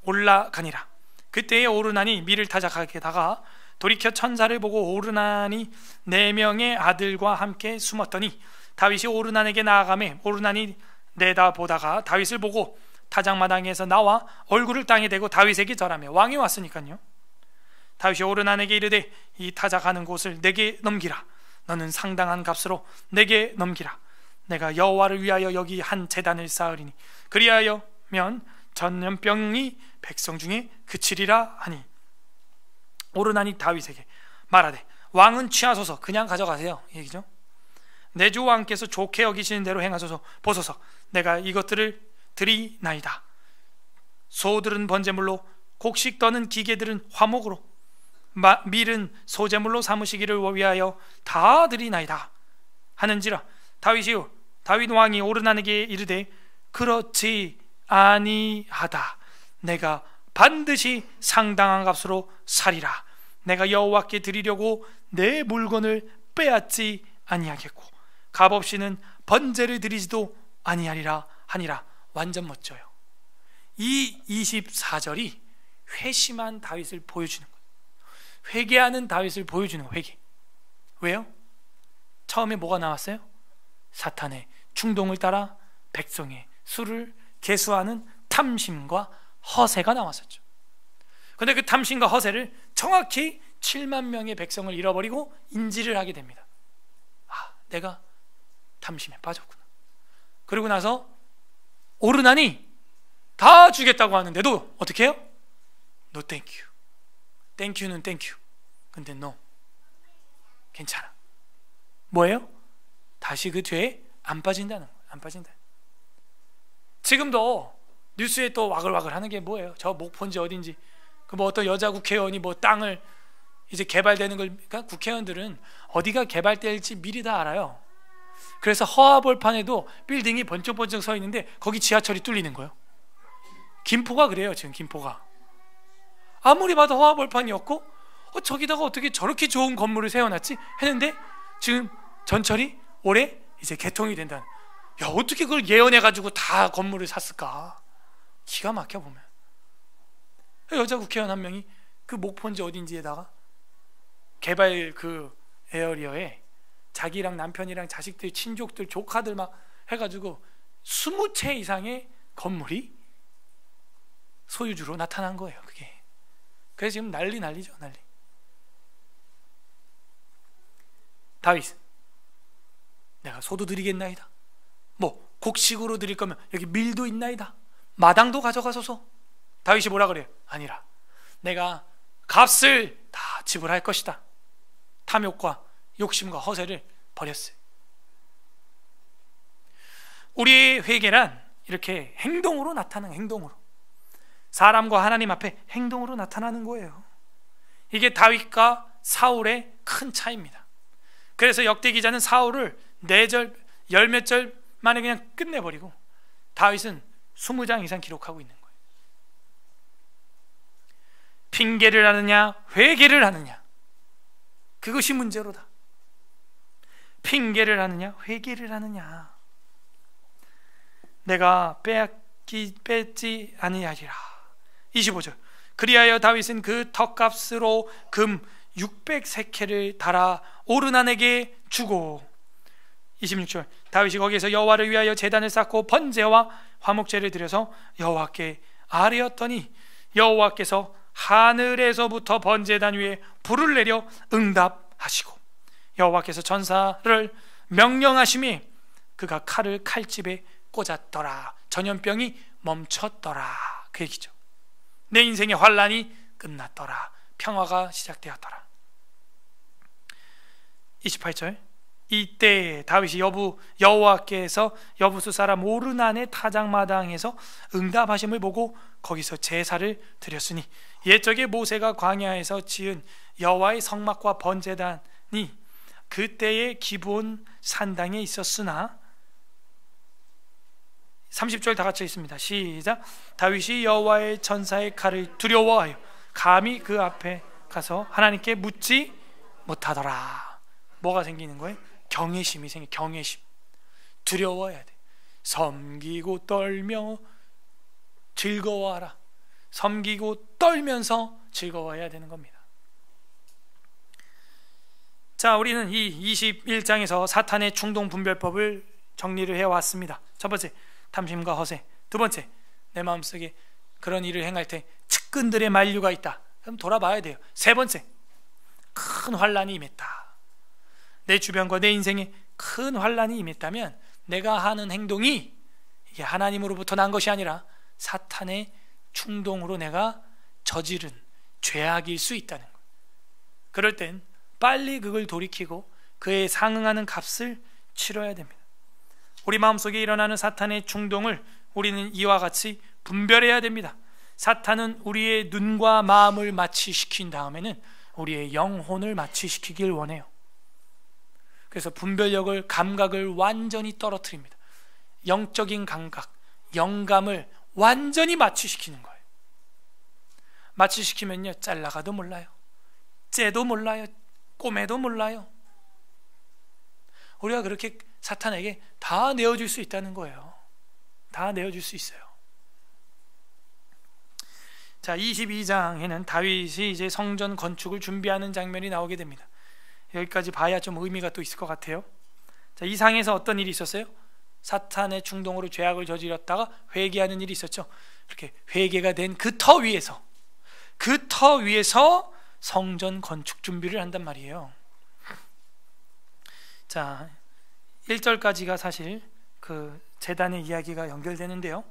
올라가니라. 그때에 오르난이 밀을 타작하게다가 돌이켜 천사를 보고 오르난이 4명의 아들과 함께 숨었더니 다윗이 오르난에게 나아가매 오르난이 내다보다가 다윗을 보고 타작마당에서 나와 얼굴을 땅에 대고 다윗에게 절하며, 왕이 왔으니까요. 다윗이 오르난에게 이르되 이 타작하는 곳을 내게 넘기라. 너는 상당한 값으로 내게 넘기라. 내가 여호와를 위하여 여기 한 제단을 쌓으리니 그리하여면 전염병이 백성 중에 그치리라 하니, 오르난이 다윗에게 말하되 왕은 취하소서, 그냥 가져가세요 이 얘기죠. 내 주 왕께서 좋게 여기시는 대로 행하소서. 보소서, 내가 이것들을 드리나이다. 소들은 번제물로, 곡식 떠는 기계들은 화목으로, 밀은 소제물로 삼으시기를 위하여 다 드리나이다 하는지라. 다윗 왕이 오르난에게 이르되 그렇지 아니하다. 내가 반드시 상당한 값으로 사리라. 내가 여호와께 드리려고 내 물건을 빼앗지 아니하겠고 값없이는 번제를 드리지도 아니하리라 하니라. 완전 멋져요. 이 24절이 회심한 다윗을 보여주는 거예요. 회개하는 다윗을 보여주는 거예요. 회개. 왜요? 처음에 뭐가 나왔어요? 사탄의 충동을 따라 백성의 수를 계수하는 탐심과 허세가 나왔었죠. 그런데 그 탐심과 허세를 정확히 7만 명의 백성을 잃어버리고 인지를 하게 됩니다. 아, 내가 탐심에 빠졌구나. 그리고 나서 오르난이 다 주겠다고 하는데도 어떻게 해요? No thank you. Thank you는 thank you. 근데 no, 괜찮아. 뭐예요? 다시 그 죄에 안 빠진다는 거예요. 안 빠진다. 지금도 뉴스에 또 와글와글 하는 게 뭐예요? 저 목포인지 어딘지 그 뭐 어떤 여자 국회의원이 뭐 땅을 이제 개발되는 걸, 그러니까 국회의원들은 어디가 개발될지 미리 다 알아요. 그래서 허화벌판에도 빌딩이 번쩍번쩍 서 있는데 거기 지하철이 뚫리는 거예요. 김포가 그래요. 지금 김포가 아무리 봐도 허화벌판이었고 저기다가 어떻게 저렇게 좋은 건물을 세워놨지 했는데 지금 전철이 올해 이제 개통이 된다는. 야, 어떻게 그걸 예언해가지고 다 건물을 샀을까? 기가 막혀 보면. 여자 국회의원 한 명이 그 목포인지 어딘지에다가 개발 그 에어리어에 자기랑 남편이랑 자식들, 친족들, 조카들 막 해가지고 20채 이상의 건물이 소유주로 나타난 거예요. 그게. 그래서 지금 난리죠. 난리. 다윗은 내가 소도 드리겠나이다. 뭐 곡식으로 드릴 거면 여기 밀도 있나이다. 마당도 가져가소서. 다윗이 뭐라 그래요? 아니라 내가 값을 다 지불할 것이다. 탐욕과 욕심과 허세를 버렸어요. 우리의 회개란 이렇게 행동으로 나타나는, 행동으로, 사람과 하나님 앞에 행동으로 나타나는 거예요. 이게 다윗과 사울의 큰 차이입니다. 그래서 역대 기자는 사울을 4절, 10몇 절 만에 그냥 끝내버리고 다윗은 20장 이상 기록하고 있는 거예요. 핑계를 하느냐 회개를 하느냐, 그것이 문제로다. 핑계를 하느냐 회개를 하느냐. 내가 뺏지 아니하리라. 25절, 그리하여 다윗은 그 턱값으로 금 600세켈을 달아 오르난에게 주고. 26절, 다윗이 거기에서 여호와를 위하여 제단을 쌓고 번제와 화목제를 드려서 여호와께 아뢰었더니 여호와께서 하늘에서부터 번제단 위에 불을 내려 응답하시고 여호와께서 전사를 명령하심이 그가 칼을 칼집에 꽂았더라. 전염병이 멈췄더라. 그 얘기죠. 내 인생의 환란이 끝났더라. 평화가 시작되었더라. 28절, 이때 다윗이 여호와께서 여부수 사람 오르난의 타작마당에서 응답하심을 보고 거기서 제사를 드렸으니 옛적에 모세가 광야에서 지은 여호와의 성막과 번제단이 그때의 기본 산당에 있었으나 30절 다 같이 있습니다. 시작. 다윗이 여호와의 전사의 칼을 두려워하여 감히 그 앞에 가서 하나님께 묻지 못하더라. 뭐가 생기는 거예요? 경외심이 생겨. 경외심. 두려워해야 돼. 섬기고 떨며 즐거워하라. 섬기고 떨면서 즐거워해야 되는 겁니다. 자, 우리는 이 21장에서 사탄의 충동 분별법을 정리를 해왔습니다. 첫 번째, 탐심과 허세. 두 번째, 내 마음속에 그런 일을 행할 때 측근들의 만류가 있다. 그럼 돌아봐야 돼요. 세 번째, 큰 환란이 임했다. 내 주변과 내 인생에 큰 환란이 임했다면 내가 하는 행동이 이게 하나님으로부터 난 것이 아니라 사탄의 충동으로 내가 저지른 죄악일 수 있다는 거예요. 그럴 땐 빨리 그걸 돌이키고 그에 상응하는 값을 치러야 됩니다. 우리 마음속에 일어나는 사탄의 충동을 우리는 이와 같이 분별해야 됩니다. 사탄은 우리의 눈과 마음을 마취시킨 다음에는 우리의 영혼을 마취시키길 원해요. 그래서 분별력을, 감각을 완전히 떨어뜨립니다. 영적인 감각, 영감을 완전히 마취시키는 거예요. 마취시키면요, 잘나가도 몰라요, 째도 몰라요, 꼬매도 몰라요. 우리가 그렇게 사탄에게 다 내어줄 수 있다는 거예요. 다 내어줄 수 있어요. 자, 22장에는 다윗이 이제 성전 건축을 준비하는 장면이 나오게 됩니다. 여기까지 봐야 좀 의미가 또 있을 것 같아요. 자, 이 상에서 어떤 일이 있었어요? 사탄의 충동으로 죄악을 저질렀다가 회개하는 일이 있었죠. 이렇게 회개가 된 그 터 위에서 성전 건축 준비를 한단 말이에요. 자, 1절까지가 사실 그 제단의 이야기가 연결되는데요.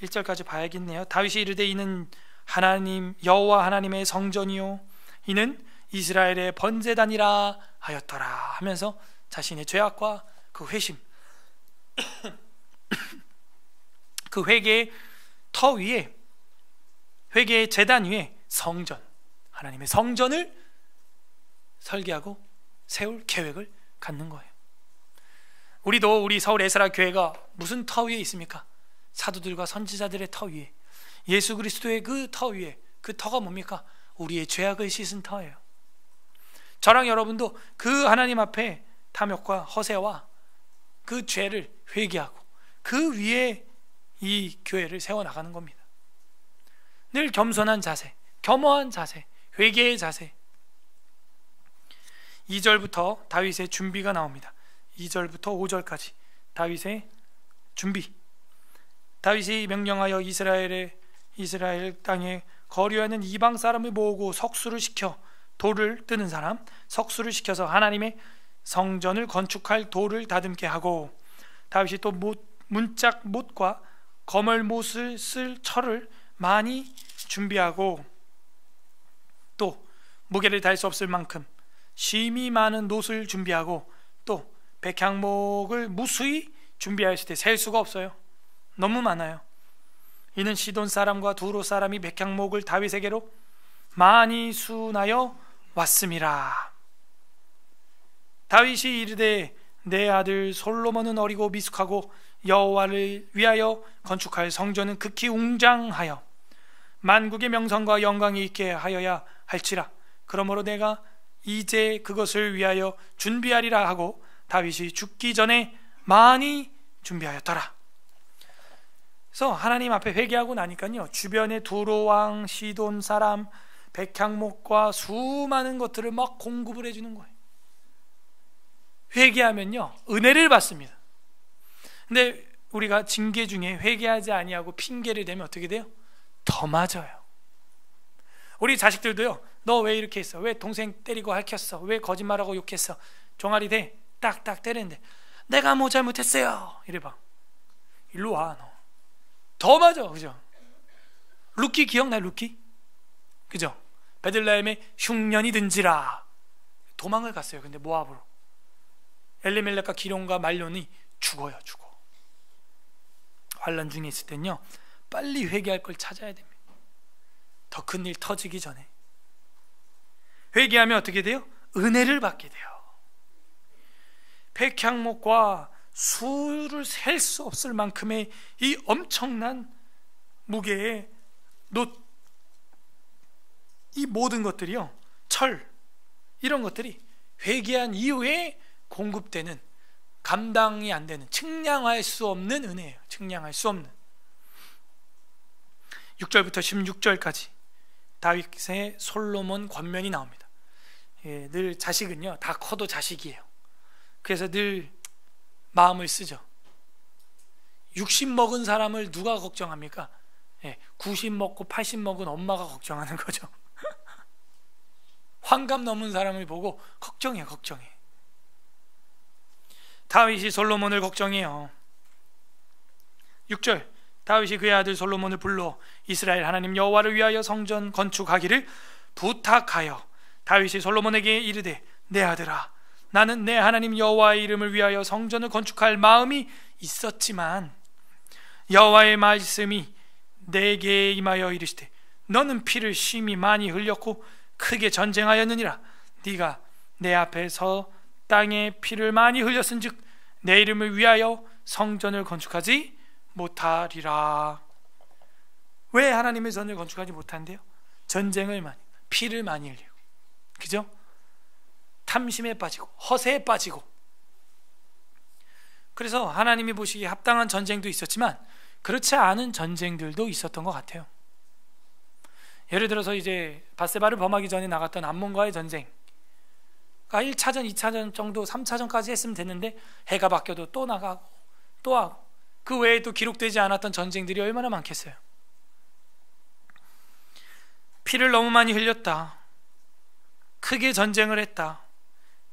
1절까지 봐야겠네요. 다윗이 이르되 이는 하나님 여호와 하나님의 성전이요 이는 이스라엘의 번제단이라 하였더라 하면서 자신의 죄악과 그 회심 그 회개의 터 위에, 회개의 제단 위에 성전, 하나님의 성전을 설계하고 세울 계획을 갖는 거예요. 우리도 우리 서울 에스라 교회가 무슨 터 위에 있습니까? 사도들과 선지자들의 터 위에, 예수 그리스도의 그 터 위에. 그 터가 뭡니까? 우리의 죄악을 씻은 터예요. 저랑 여러분도 그 하나님 앞에 탐욕과 허세와 그 죄를 회개하고 그 위에 이 교회를 세워나가는 겁니다. 늘 겸손한 자세, 겸허한 자세, 회개의 자세. 2절부터 다윗의 준비가 나옵니다. 2절부터 5절까지 다윗의 준비. 다윗이 명령하여 이스라엘 땅에 거류하는 이방 사람을 모으고 석수를 시켜 돌을 뜨는 사람, 석수를 시켜서 하나님의 성전을 건축할 돌을 다듬게 하고, 다윗이 또 문짝 못과 거멀 못을 쓸 철을 많이 준비하고, 또 무게를 달 수 없을 만큼 심이 많은 놋을 준비하고, 또 백향목을 무수히 준비하였을 때 셀 수가 없어요. 너무 많아요. 이는 시돈 사람과 두로 사람이 백향목을 다윗에게로 많이 수나여 왔음이라. 다윗이 이르되 내 아들 솔로몬은 어리고 미숙하고 여호와를 위하여 건축할 성전은 극히 웅장하여 만국의 명성과 영광이 있게 하여야 할지라. 그러므로 내가 이제 그것을 위하여 준비하리라 하고 다윗이 죽기 전에 많이 준비하였더라. 그래서 하나님 앞에 회개하고 나니까요, 주변에 두로 왕, 시돈 사람, 백향목과 수많은 것들을 막 공급을 해주는 거예요. 회개하면요 은혜를 받습니다. 근데 우리가 징계 중에 회개하지 아니하고 핑계를 대면 어떻게 돼요? 더 맞아요. 우리 자식들도요, 너 왜 이렇게 했어? 왜 동생 때리고 핥혔어? 왜 거짓말하고 욕했어? 종아리 대 딱딱 때리는데 내가 뭐 잘못했어요 이래봐. 일로 와 너. 더 맞아. 그죠? 루키 기억나? 루키? 그죠? 베들레헴에 흉년이 든지라 도망을 갔어요. 근데 모압으로. 엘리멜렉과 기론과 말론이 죽어요. 죽어. 환난 중에 있을 땐요 빨리 회개할 걸 찾아야 됩니다. 더 큰 일 터지기 전에. 회개하면 어떻게 돼요? 은혜를 받게 돼요. 백향목과 수를 셀 수 없을 만큼의 이 엄청난 무게의 놋, 이 모든 것들이요, 철, 이런 것들이 회개한 이후에 공급되는, 감당이 안 되는, 측량할 수 없는 은혜예요. 측량할 수 없는. 6절부터 16절까지 다윗의 솔로몬 권면이 나옵니다. 예, 늘 자식은요 다 커도 자식이에요. 그래서 늘 마음을 쓰죠. 60 먹은 사람을 누가 걱정합니까? 90 먹고 80 먹은 엄마가 걱정하는 거죠. 환갑 넘은 사람을 보고 걱정해. 다윗이 솔로몬을 걱정해요. 6절, 다윗이 그의 아들 솔로몬을 불러 이스라엘 하나님 여호와를 위하여 성전 건축하기를 부탁하여 다윗이 솔로몬에게 이르되, 내 아들아, 나는 내 하나님 여호와의 이름을 위하여 성전을 건축할 마음이 있었지만 여호와의 말씀이 내게 임하여 이르시되, 너는 피를 심히 많이 흘렸고 크게 전쟁하였느니라. 네가 내 앞에서 땅에 피를 많이 흘렸은즉 내 이름을 위하여 성전을 건축하지 못하리라. 왜 하나님의 전을 건축하지 못한대요? 전쟁을 많이, 피를 많이 흘리고, 그죠? 탐심에 빠지고 허세에 빠지고. 그래서 하나님이 보시기에 합당한 전쟁도 있었지만 그렇지 않은 전쟁들도 있었던 것 같아요. 예를 들어서 이제 밧세바를 범하기 전에 나갔던 암몬과의 전쟁, 1차전, 2차전 정도, 3차전까지 했으면 됐는데 해가 바뀌어도 또 나가고 또 하고, 그 외에 또 기록되지 않았던 전쟁들이 얼마나 많겠어요. 피를 너무 많이 흘렸다, 크게 전쟁을 했다.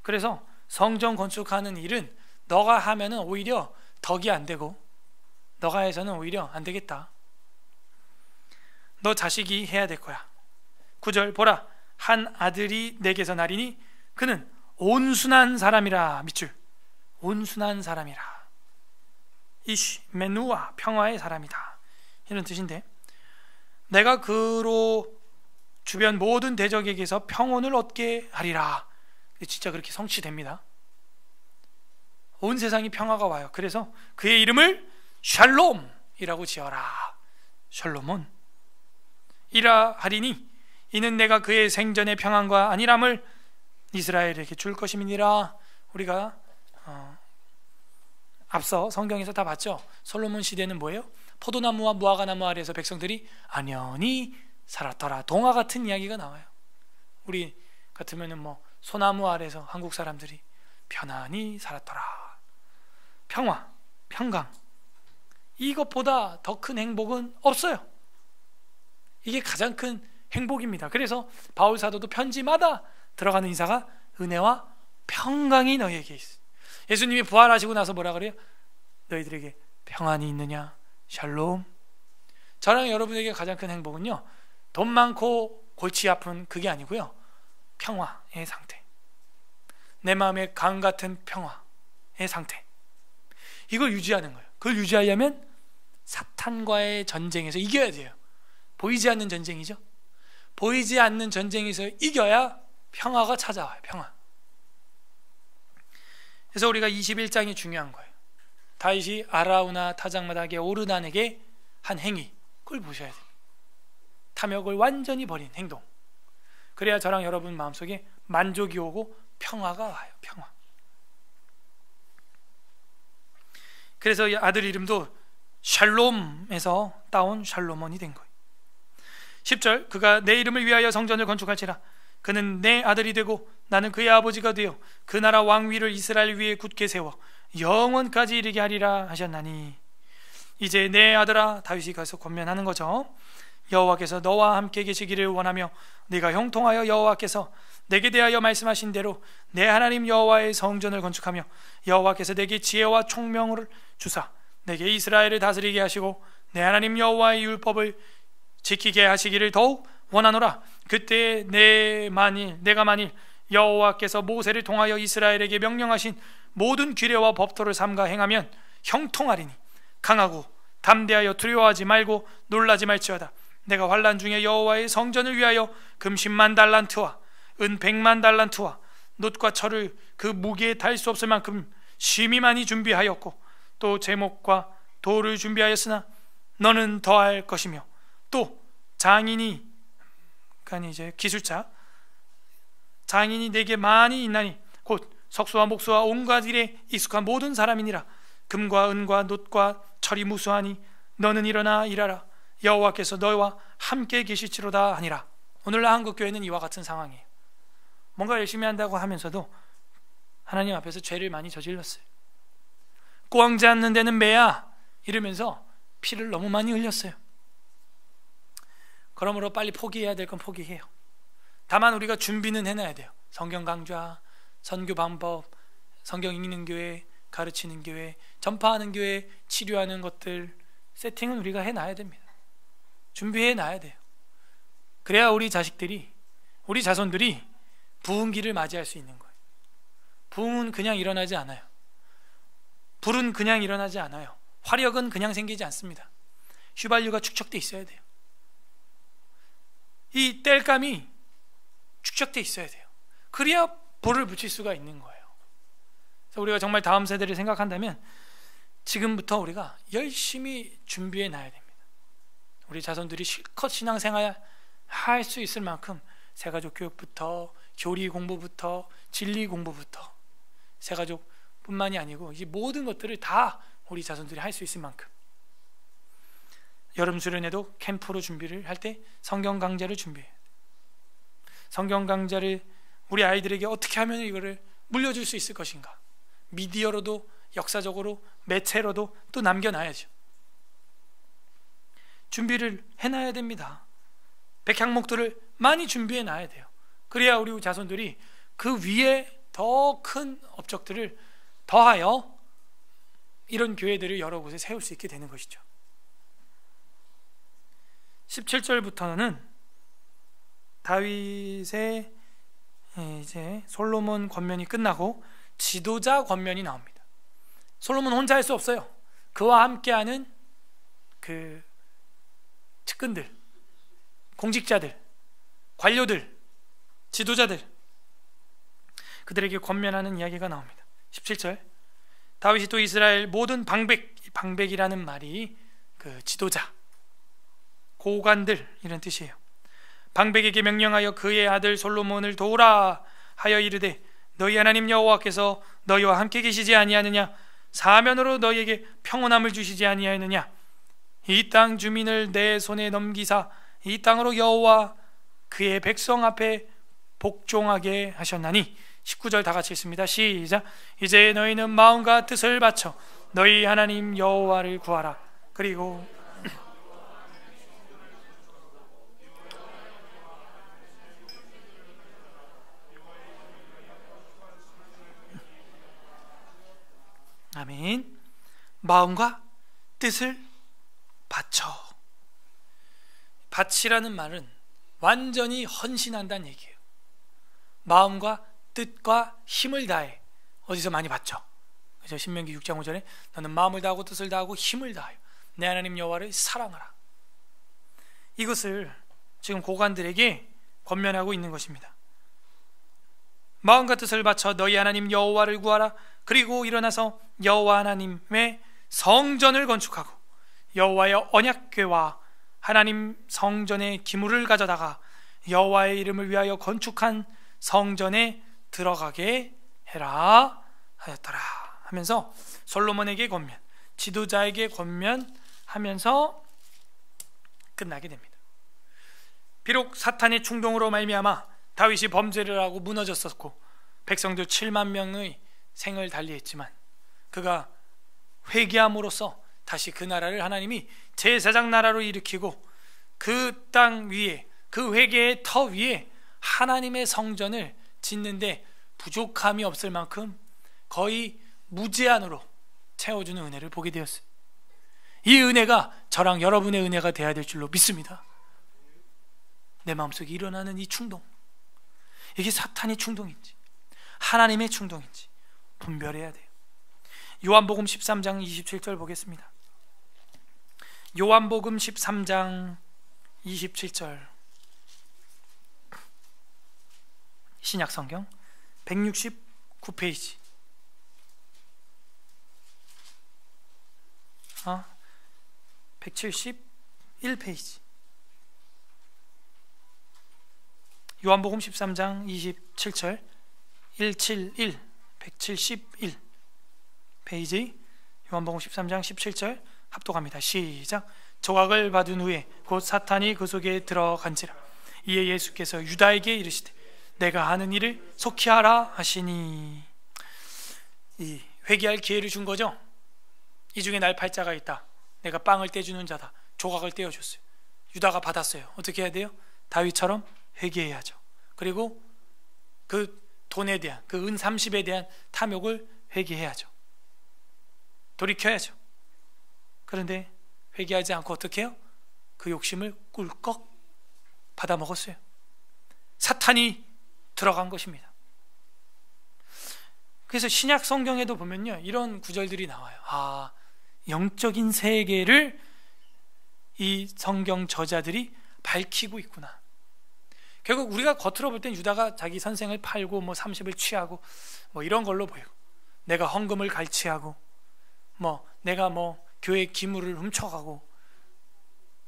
그래서 성전 건축하는 일은 너가 하면은 오히려 덕이 안 되고, 너가 해서는 오히려 안 되겠다. 너 자식이 해야 될 거야. 9절, 보라, 한 아들이 내게서 나리니 그는 온순한 사람이라. 밑줄, 온순한 사람이라. 이쉬 메누아, 평화의 사람이다, 이런 뜻인데, 내가 그로 주변 모든 대적에게서 평온을 얻게 하리라. 진짜 그렇게 성취됩니다. 온 세상이 평화가 와요. 그래서 그의 이름을 샬롬이라고 지어라. 샬롬은 이라 하리니 이는 내가 그의 생전의 평안과 안일함을 이스라엘에게 줄 것임이니라. 우리가 앞서 성경에서 다 봤죠. 솔로몬 시대는 뭐예요? 포도나무와 무화과나무 아래에서 백성들이 안연히 살았더라. 동화 같은 이야기가 나와요. 우리 같으면은 뭐 소나무 아래에서 한국 사람들이 편안히 살았더라. 평화, 평강, 이것보다 더 큰 행복은 없어요. 이게 가장 큰 행복입니다. 그래서 바울 사도도 편지마다 들어가는 인사가 은혜와 평강이 너희에게 있어. 예수님이 부활하시고 나서 뭐라 그래요? 너희들에게 평안이 있느냐? 샬롬. 저랑 여러분에게 가장 큰 행복은요, 돈 많고 골치 아픈 그게 아니고요, 평화의 상태, 내 마음의 강 같은 평화의 상태, 이걸 유지하는 거예요. 그걸 유지하려면 사탄과의 전쟁에서 이겨야 돼요. 보이지 않는 전쟁이죠. 보이지 않는 전쟁에서 이겨야 평화가 찾아와요. 평화. 그래서 우리가 21장이 중요한 거예요. 다윗이 아라우나 타작마닥의 오르난에게 한 행위, 그걸 보셔야 돼요. 탐욕을 완전히 버린 행동. 그래야 저랑 여러분 마음속에 만족이 오고 평화가 와요. 평화. 그래서 이 아들 이름도 샬롬에서 따온 샬로몬이 된 거예요. 10절, 그가 내 이름을 위하여 성전을 건축할지라. 그는 내 아들이 되고 나는 그의 아버지가 되어 그 나라 왕위를 이스라엘 위에 굳게 세워 영원까지 이르게 하리라 하셨나니. 이제 내 아들아, 다윗이 가서 권면하는 거죠. 여호와께서 너와 함께 계시기를 원하며 네가 형통하여 여호와께서 내게 대하여 말씀하신 대로 내 하나님 여호와의 성전을 건축하며 여호와께서 내게 지혜와 총명을 주사 내게 이스라엘을 다스리게 하시고 내 하나님 여호와의 율법을 지키게 하시기를 더욱 원하노라. 그때 내가 만일 여호와께서 모세를 통하여 이스라엘에게 명령하신 모든 규례와 법도를 삼가 행하면 형통하리니 강하고 담대하여 두려워하지 말고 놀라지 말지어다. 내가 환난 중에 여호와의 성전을 위하여 금 10만 달란트와 은 100만 달란트와 놋과 철을 그 무게에 달 수 없을 만큼 심히 많이 준비하였고 또 제목과 돌을 준비하였으나 너는 더할 것이며 또 장인이, 그러니까 이제 기술자 장인이 내게 많이 있나니 곧 석수와 목수와 온갖 일에 익숙한 모든 사람이니라. 금과 은과 놋과 철이 무수하니 너는 일어나 일하라. 여호와께서 너와 함께 계실지로다 하니라. 오늘날 한국교회는 이와 같은 상황이에요. 뭔가 열심히 한다고 하면서도 하나님 앞에서 죄를 많이 저질렀어요. 꽝지 않는 데는 매야 이러면서 피를 너무 많이 흘렸어요. 그러므로 빨리 포기해야 될 건 포기해요. 다만 우리가 준비는 해놔야 돼요. 성경 강좌, 선교 방법, 성경 읽는 교회, 가르치는 교회, 전파하는 교회, 치료하는 것들 세팅은 우리가 해놔야 됩니다. 준비해놔야 돼요. 그래야 우리 자식들이, 우리 자손들이 부흥기를 맞이할 수 있는 거예요. 부흥은 그냥 일어나지 않아요. 불은 그냥 일어나지 않아요. 화력은 그냥 생기지 않습니다. 휘발유가 축적돼 있어야 돼요. 이 땔감이 축적돼 있어야 돼요. 그래야 불을 붙일 수가 있는 거예요. 그래서 우리가 정말 다음 세대를 생각한다면 지금부터 우리가 열심히 준비해 놔야 됩니다. 우리 자손들이 실컷 신앙생활 할 수 있을 만큼 새가족 교육부터 교리 공부부터 진리 공부부터 새가족뿐만이 아니고 이 모든 것들을 다 우리 자손들이 할 수 있을 만큼 여름 수련회도 캠프로 준비를 할 때 성경 강좌를 준비해요. 성경 강좌를 우리 아이들에게 어떻게 하면 이거를 물려줄 수 있을 것인가, 미디어로도 역사적으로 매체로도 또 남겨놔야죠. 준비를 해놔야 됩니다. 백향목들을 많이 준비해 놔야 돼요. 그래야 우리 자손들이 그 위에 더 큰 업적들을 더하여 이런 교회들을 여러 곳에 세울 수 있게 되는 것이죠. 17절부터는 다윗의 이제 솔로몬 권면이 끝나고 지도자 권면이 나옵니다. 솔로몬 혼자 할 수 없어요. 그와 함께하는 그 측근들, 공직자들, 관료들, 지도자들, 그들에게 권면하는 이야기가 나옵니다. 17절, 다윗이 또 이스라엘 모든 방백이라는 말이 그 지도자, 고관들 이런 뜻이에요. 방백에게 명령하여 그의 아들 솔로몬을 도우라 하여 이르되 너희 하나님 여호와께서 너희와 함께 계시지 아니하느냐? 사면으로 너희에게 평온함을 주시지 아니하느냐? 이 땅 주민을 내 손에 넘기사 이 땅으로 여호와 그의 백성 앞에 복종하게 하셨나니. 19절 다 같이 읽습니다. 시작. 이제 너희는 마음과 뜻을 바쳐 너희 하나님 여호와를 구하라. 그리고 아멘. 마음과 뜻을 바쳐. 바치라는 말은 완전히 헌신한다는 얘기예요. 마음과 뜻과 힘을 다해. 어디서 많이 봤죠? 그죠? 신명기 6장 5절에 너는 마음을 다하고 뜻을 다하고 힘을 다하여 내 하나님 여호와를 사랑하라. 이것을 지금 고관들에게 권면하고 있는 것입니다. 마음과 뜻을 바쳐 너희 하나님 여호와를 구하라. 그리고 일어나서 여호와 하나님의 성전을 건축하고 여호와의 언약궤와 하나님 성전의 기물을 가져다가 여호와의 이름을 위하여 건축한 성전에 들어가게 해라 하였더라 하면서 솔로몬에게 권면, 지도자에게 권면하고 하면서 끝나게 됩니다. 비록 사탄의 충동으로 말미암아 다윗이 범죄를 하고 무너졌었고 백성들 7만 명의 생을 달리했지만 그가 회개함으로써 다시 그 나라를 하나님이 제사장 나라로 일으키고 그 땅 위에, 그 회개의 터 위에 하나님의 성전을 짓는데 부족함이 없을 만큼 거의 무제한으로 채워주는 은혜를 보게 되었어요. 이 은혜가 저랑 여러분의 은혜가 되어야 될 줄로 믿습니다. 내 마음속에 일어나는 이 충동, 이게 사탄의 충동인지 하나님의 충동인지 분별해야 돼요. 요한복음 13장 27절 보겠습니다. 요한복음 13장 27절, 신약성경 169페이지, 171페이지. 요한복음 13장 27절 171, 171 페이지, 요한복음 13장 17절 합독합니다. 시작. 조각을 받은 후에 곧 사탄이 그 속에 들어간지라. 이에 예수께서 유다에게 이르시되 내가 하는 일을 속히 하라 하시니. 이 회개할 기회를 준 거죠. 이 중에 날 팔자가 있다, 내가 빵을 떼주는 자다, 조각을 떼어줬어요. 유다가 받았어요. 어떻게 해야 돼요? 다윗처럼 회개해야죠. 그리고 그 돈에 대한, 그 은 30에 대한 탐욕을 회개해야죠. 돌이켜야죠. 그런데 회개하지 않고 어떻게 해요? 그 욕심을 꿀꺽 받아먹었어요. 사탄이 들어간 것입니다. 그래서 신약 성경에도 보면요, 이런 구절들이 나와요. 영적인 세계를 이 성경 저자들이 밝히고 있구나. 결국 우리가 겉으로 볼 땐 유다가 자기 선생을 팔고 30을 취하고 이런 걸로 보이고, 내가 헌금을 갈취하고 내가 교회 기물을 훔쳐가고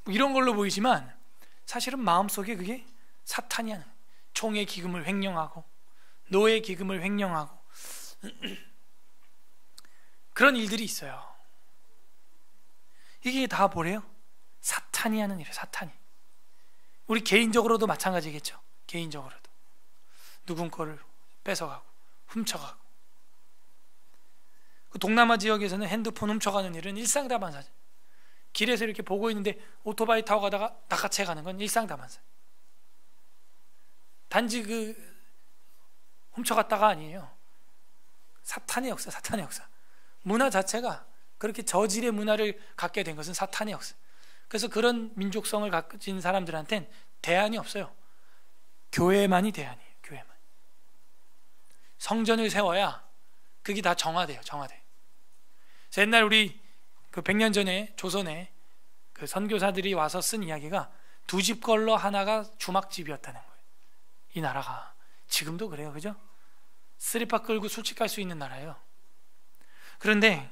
이런 걸로 보이지만, 사실은 마음속에 그게 사탄이 하는, 총의 기금을 횡령하고 노예 기금을 횡령하고 그런 일들이 있어요. 이게 다 뭐래요? 사탄이 하는 일이에요. 사탄이. 우리 개인적으로도 마찬가지겠죠. 개인적으로도 누군 거를 뺏어가고 훔쳐가고. 그 동남아 지역에서는 핸드폰 훔쳐가는 일은 일상다반사죠. 길에서 이렇게 보고 있는데 오토바이 타고 가다가 낚아채 가는 건 일상다반사. 단지 그 훔쳐갔다가 아니에요. 사탄의 역사, 사탄의 역사. 문화 자체가 그렇게 저질의 문화를 갖게 된 것은 사탄의 역사. 그래서 그런 민족성을 가진 사람들한테는 대안이 없어요. 교회만이 대안이에요. 교회만. 성전을 세워야 그게 다 정화돼요. 정화돼. 옛날 우리 그 100년 전에 조선에 그 선교사들이 와서 쓴 이야기가 두 집 걸러 하나가 주막집이었다는 거예요. 이 나라가 지금도 그래요. 그죠? 쓰리파 끌고 술집 갈 수 있는 나라예요. 그런데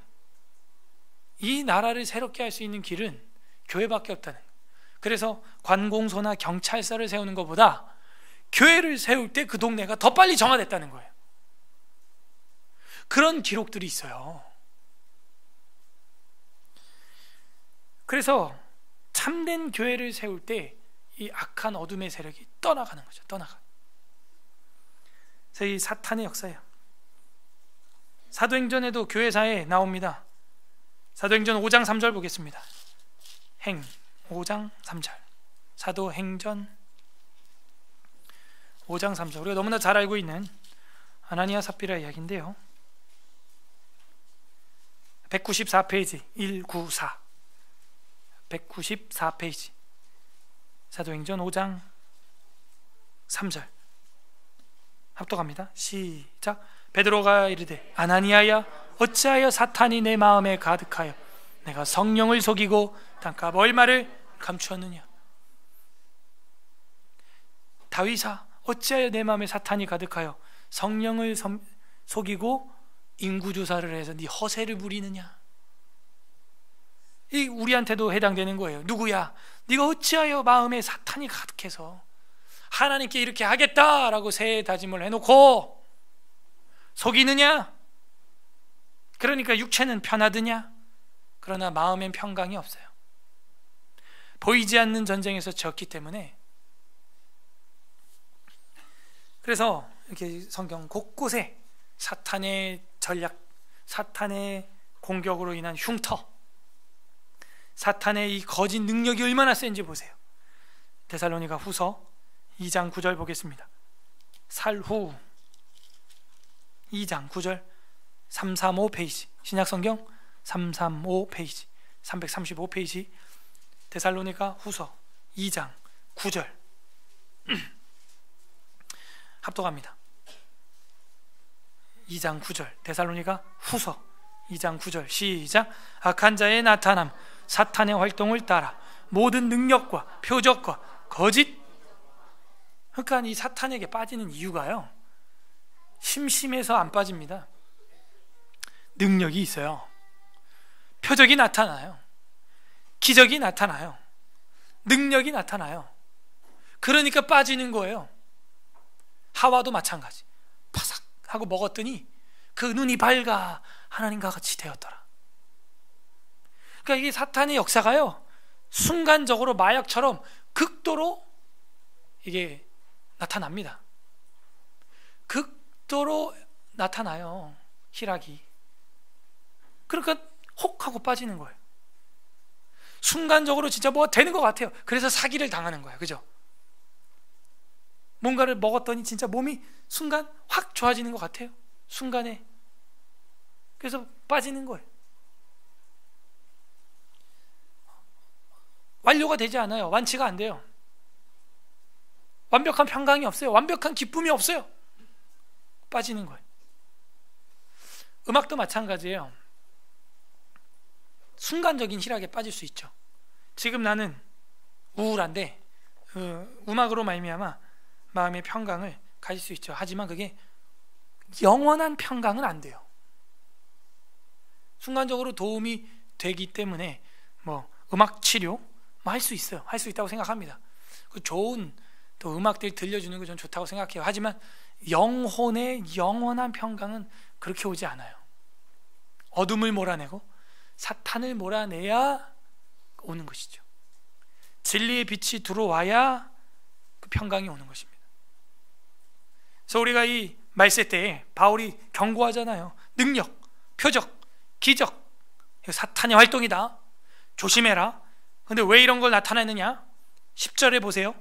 이 나라를 새롭게 할 수 있는 길은 교회밖에 없다는 거예요. 그래서 관공서나 경찰서를 세우는 것보다 교회를 세울 때 그 동네가 더 빨리 정화됐다는 거예요. 그런 기록들이 있어요. 그래서 참된 교회를 세울 때 이 악한 어둠의 세력이 떠나가는 거죠. 떠나가. 그래서 이 사탄의 역사예요. 사도행전에도 교회사에 나옵니다. 사도행전 5장 3절 보겠습니다. 5장 3절. 사도행전 5장 3절. 우리가 너무나 잘 알고 있는 아나니아 삽비라 이야기인데요. 194페이지 194. 194페이지. 사도행전 5장 3절. 합독합니다. 시작. 베드로가 이르되 아나니아야, 어찌하여 사탄이 내 마음에 가득하여 내가 성령을 속이고 땅값 얼마를 감추었느냐. 다윗아, 어찌하여 내 마음에 사탄이 가득하여 성령을 속이고 인구조사를 해서 네 허세를 부리느냐. 이 우리한테도 해당되는 거예요. 누구야? 네가 어찌하여 마음에 사탄이 가득해서 하나님께 이렇게 하겠다라고 새해 다짐을 해놓고 속이느냐? 그러니까 육체는 편하드냐? 그러나 마음엔 평강이 없어요. 보이지 않는 전쟁에서 졌기 때문에, 그래서 이렇게 성경 곳곳에 사탄의 전략, 사탄의 공격으로 인한 흉터, 사탄의 이 거짓 능력이 얼마나 센지 보세요. 데살로니가 후서 2장 9절 보겠습니다. 살후 2장 9절, 335 페이지, 신약성경 335 페이지, 335 페이지, 데살로니가 후서 2장 9절 합독합니다. 2장 9절, 데살로니가 후서 2장 9절 시작. 악한 자의 나타남, 사탄의 활동을 따라 모든 능력과 표적과 거짓, 그러니까 이 사탄에게 빠지는 이유가요, 심심해서 안 빠집니다. 능력이 있어요. 표적이 나타나요. 기적이 나타나요. 능력이 나타나요. 그러니까 빠지는 거예요. 하와도 마찬가지. 파삭 하고 먹었더니 그 눈이 밝아 하나님과 같이 되었더라. 그러니까 이게 사탄의 역사가요, 순간적으로 마약처럼 극도로 이게 나타납니다. 극도로 나타나요, 희락이. 그러니까 혹 하고 빠지는 거예요. 순간적으로 진짜 뭐가 되는 것 같아요. 그래서 사기를 당하는 거예요. 그죠? 뭔가를 먹었더니 진짜 몸이 순간 확 좋아지는 것 같아요. 순간에. 그래서 빠지는 거예요. 완료가 되지 않아요. 완치가 안 돼요. 완벽한 평강이 없어요. 완벽한 기쁨이 없어요. 빠지는 거예요. 음악도 마찬가지예요. 순간적인 희락에 빠질 수 있죠. 지금 나는 우울한데 음악으로 말미암아 마음의 평강을 가질 수 있죠. 하지만 그게 영원한 평강은 안 돼요. 순간적으로 도움이 되기 때문에 뭐 음악 치료 할 수 있어요. 할 수 있다고 생각합니다. 그 좋은 또 음악들 들려주는 거 전 좋다고 생각해요. 하지만 영혼의 영원한 평강은 그렇게 오지 않아요. 어둠을 몰아내고 사탄을 몰아내야 오는 것이죠. 진리의 빛이 들어와야 그 평강이 오는 것입니다. 그래서 우리가 이 말세 때에 바울이 경고하잖아요. 능력, 표적, 기적, 사탄의 활동이다. 조심해라. 근데 왜 이런 걸 나타내느냐? 10절에 보세요.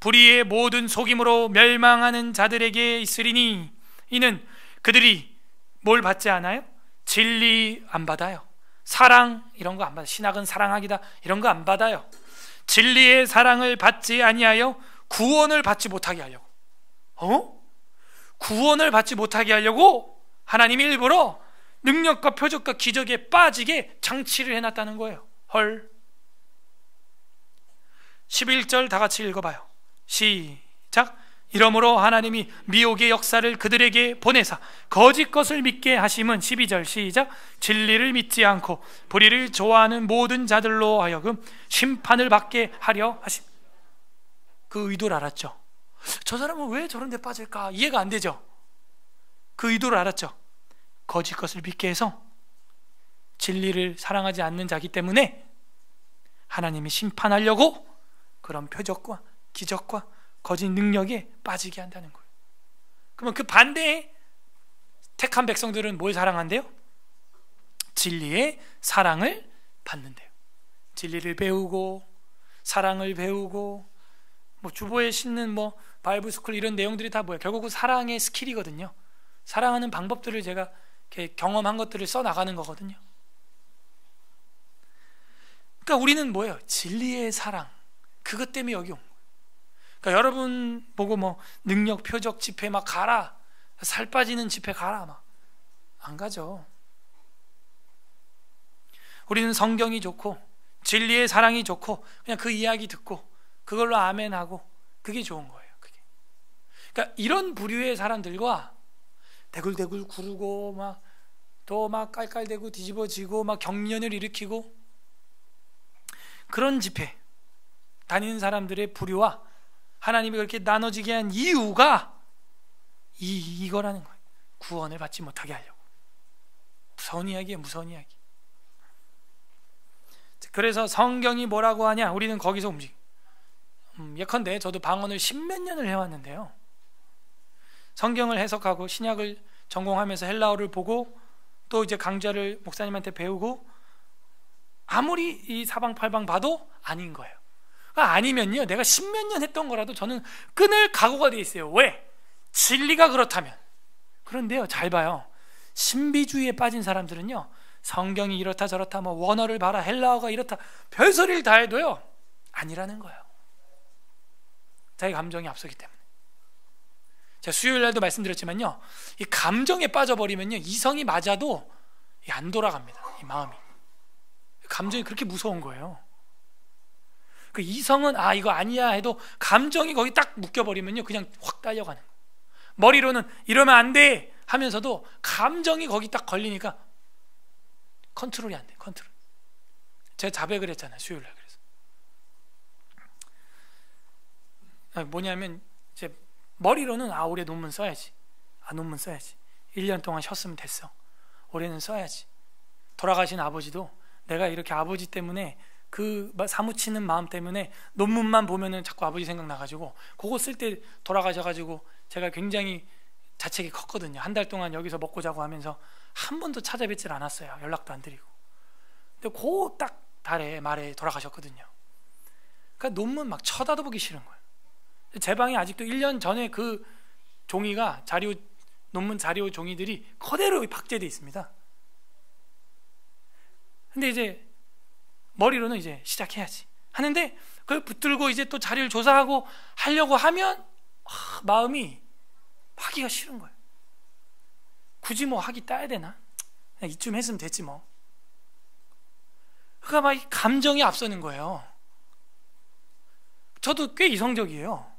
불의의 모든 속임으로 멸망하는 자들에게 있으리니 이는 그들이 뭘 받지 않아요? 진리 안 받아요. 사랑 이런 거 안 받아요. 신학은 사랑하기다 이런 거 안 받아요. 진리의 사랑을 받지 아니하여 구원을 받지 못하게 하려고. 구원을 받지 못하게 하려고 하나님이 일부러 능력과 표적과 기적에 빠지게 장치를 해놨다는 거예요. 헐. 11절 다 같이 읽어봐요. 시작. 이러므로 하나님이 미혹의 역사를 그들에게 보내사 거짓 것을 믿게 하심은 12절 시작. 진리를 믿지 않고 불의를 좋아하는 모든 자들로 하여금 심판을 받게 하려 하심. 그 의도를 알았죠. 저 사람은 왜 저런 데 빠질까 이해가 안 되죠. 그 의도를 알았죠. 거짓 것을 믿게 해서 진리를 사랑하지 않는 자기 때문에 하나님이 심판하려고 그런 표적과 기적과 거짓 능력에 빠지게 한다는 거예요. 그러면 그 반대에 택한 백성들은 뭘 사랑한대요? 진리의 사랑을 받는데요. 진리를 배우고 사랑을 배우고 뭐 주보에 싣는 뭐 바이블 스쿨 이런 내용들이 다 뭐예요? 결국은 사랑의 스킬이거든요. 사랑하는 방법들을 제가 이렇게 경험한 것들을 써 나가는 거거든요. 그러니까 우리는 뭐예요? 진리의 사랑. 그것 때문에 여기 온 거예요. 그러니까 여러분 보고 뭐 능력 표적 집회 막 가라, 살 빠지는 집회 가라 막 안 가죠. 우리는 성경이 좋고 진리의 사랑이 좋고 그냥 그 이야기 듣고 그걸로 아멘하고 그게 좋은 거예요. 그게. 그러니까 이런 부류의 사람들과 대굴대굴 구르고 막 또 막 깔깔대고 뒤집어지고 막 경련을 일으키고 그런 집회 다니는 사람들의 부류와 하나님이 그렇게 나눠지게 한 이유가 이거라는 거예요. 구원을 받지 못하게 하려고. 무서운 이야기예요. 무서운 이야기. 그래서 성경이 뭐라고 하냐, 우리는 거기서 움직여. 예컨대 저도 방언을 10몇 년을 해왔는데요, 성경을 해석하고 신약을 전공하면서 헬라어를 보고 또 이제 강좌를 목사님한테 배우고 아무리 이 사방팔방 봐도 아닌 거예요. 아니면요, 내가 10몇 년 했던 거라도 저는 끊을 각오가 돼 있어요. 왜? 진리가 그렇다면. 그런데요, 잘 봐요. 신비주의에 빠진 사람들은요, 성경이 이렇다 저렇다, 뭐 원어를 봐라, 헬라어가 이렇다, 별소리를 다 해도요 아니라는 거예요. 자기 감정이 앞서기 때문에. 제가 수요일 날도 말씀드렸지만요, 이 감정에 빠져버리면요, 이성이 맞아도 안 돌아갑니다. 이 마음이. 감정이 그렇게 무서운 거예요. 그 이성은 이거 아니야 해도 감정이 거기 딱 묶여버리면요, 그냥 확 딸려가는 거예요. 머리로는 이러면 안 돼 하면서도 감정이 거기 딱 걸리니까 컨트롤이 안 돼. 컨트롤. 제가 자백을 했잖아요, 수요일 날. 그래서 뭐냐면 이제 머리로는 올해 논문 써야지, 논문 써야지, 1년 동안 쉬었으면 됐어, 올해는 써야지. 돌아가신 아버지도 내가 이렇게 아버지 때문에 그 사무치는 마음 때문에 논문만 보면은 자꾸 아버지 생각나가지고 그거 쓸 때 돌아가셔가지고 제가 굉장히 자책이 컸거든요. 한 달 동안 여기서 먹고 자고 하면서 한 번도 찾아뵙질 않았어요. 연락도 안 드리고. 근데 그 딱 달에 말에 돌아가셨거든요. 그러니까 논문 막 쳐다도 보기 싫은 거예요. 제 방에 아직도 1년 전에 그 종이가 논문 자료 종이들이 그대로 박제되어 있습니다. 근데 이제 머리로는 이제 시작해야지 하는데 그걸 붙들고 이제 또 자료를 조사하고 하려고 하면 마음이 하기가 싫은 거예요. 굳이 뭐 학위 따야 되나? 그냥 이쯤 했으면 됐지 뭐. 그러니까 막 감정이 앞서는 거예요. 저도 꽤 이성적이에요.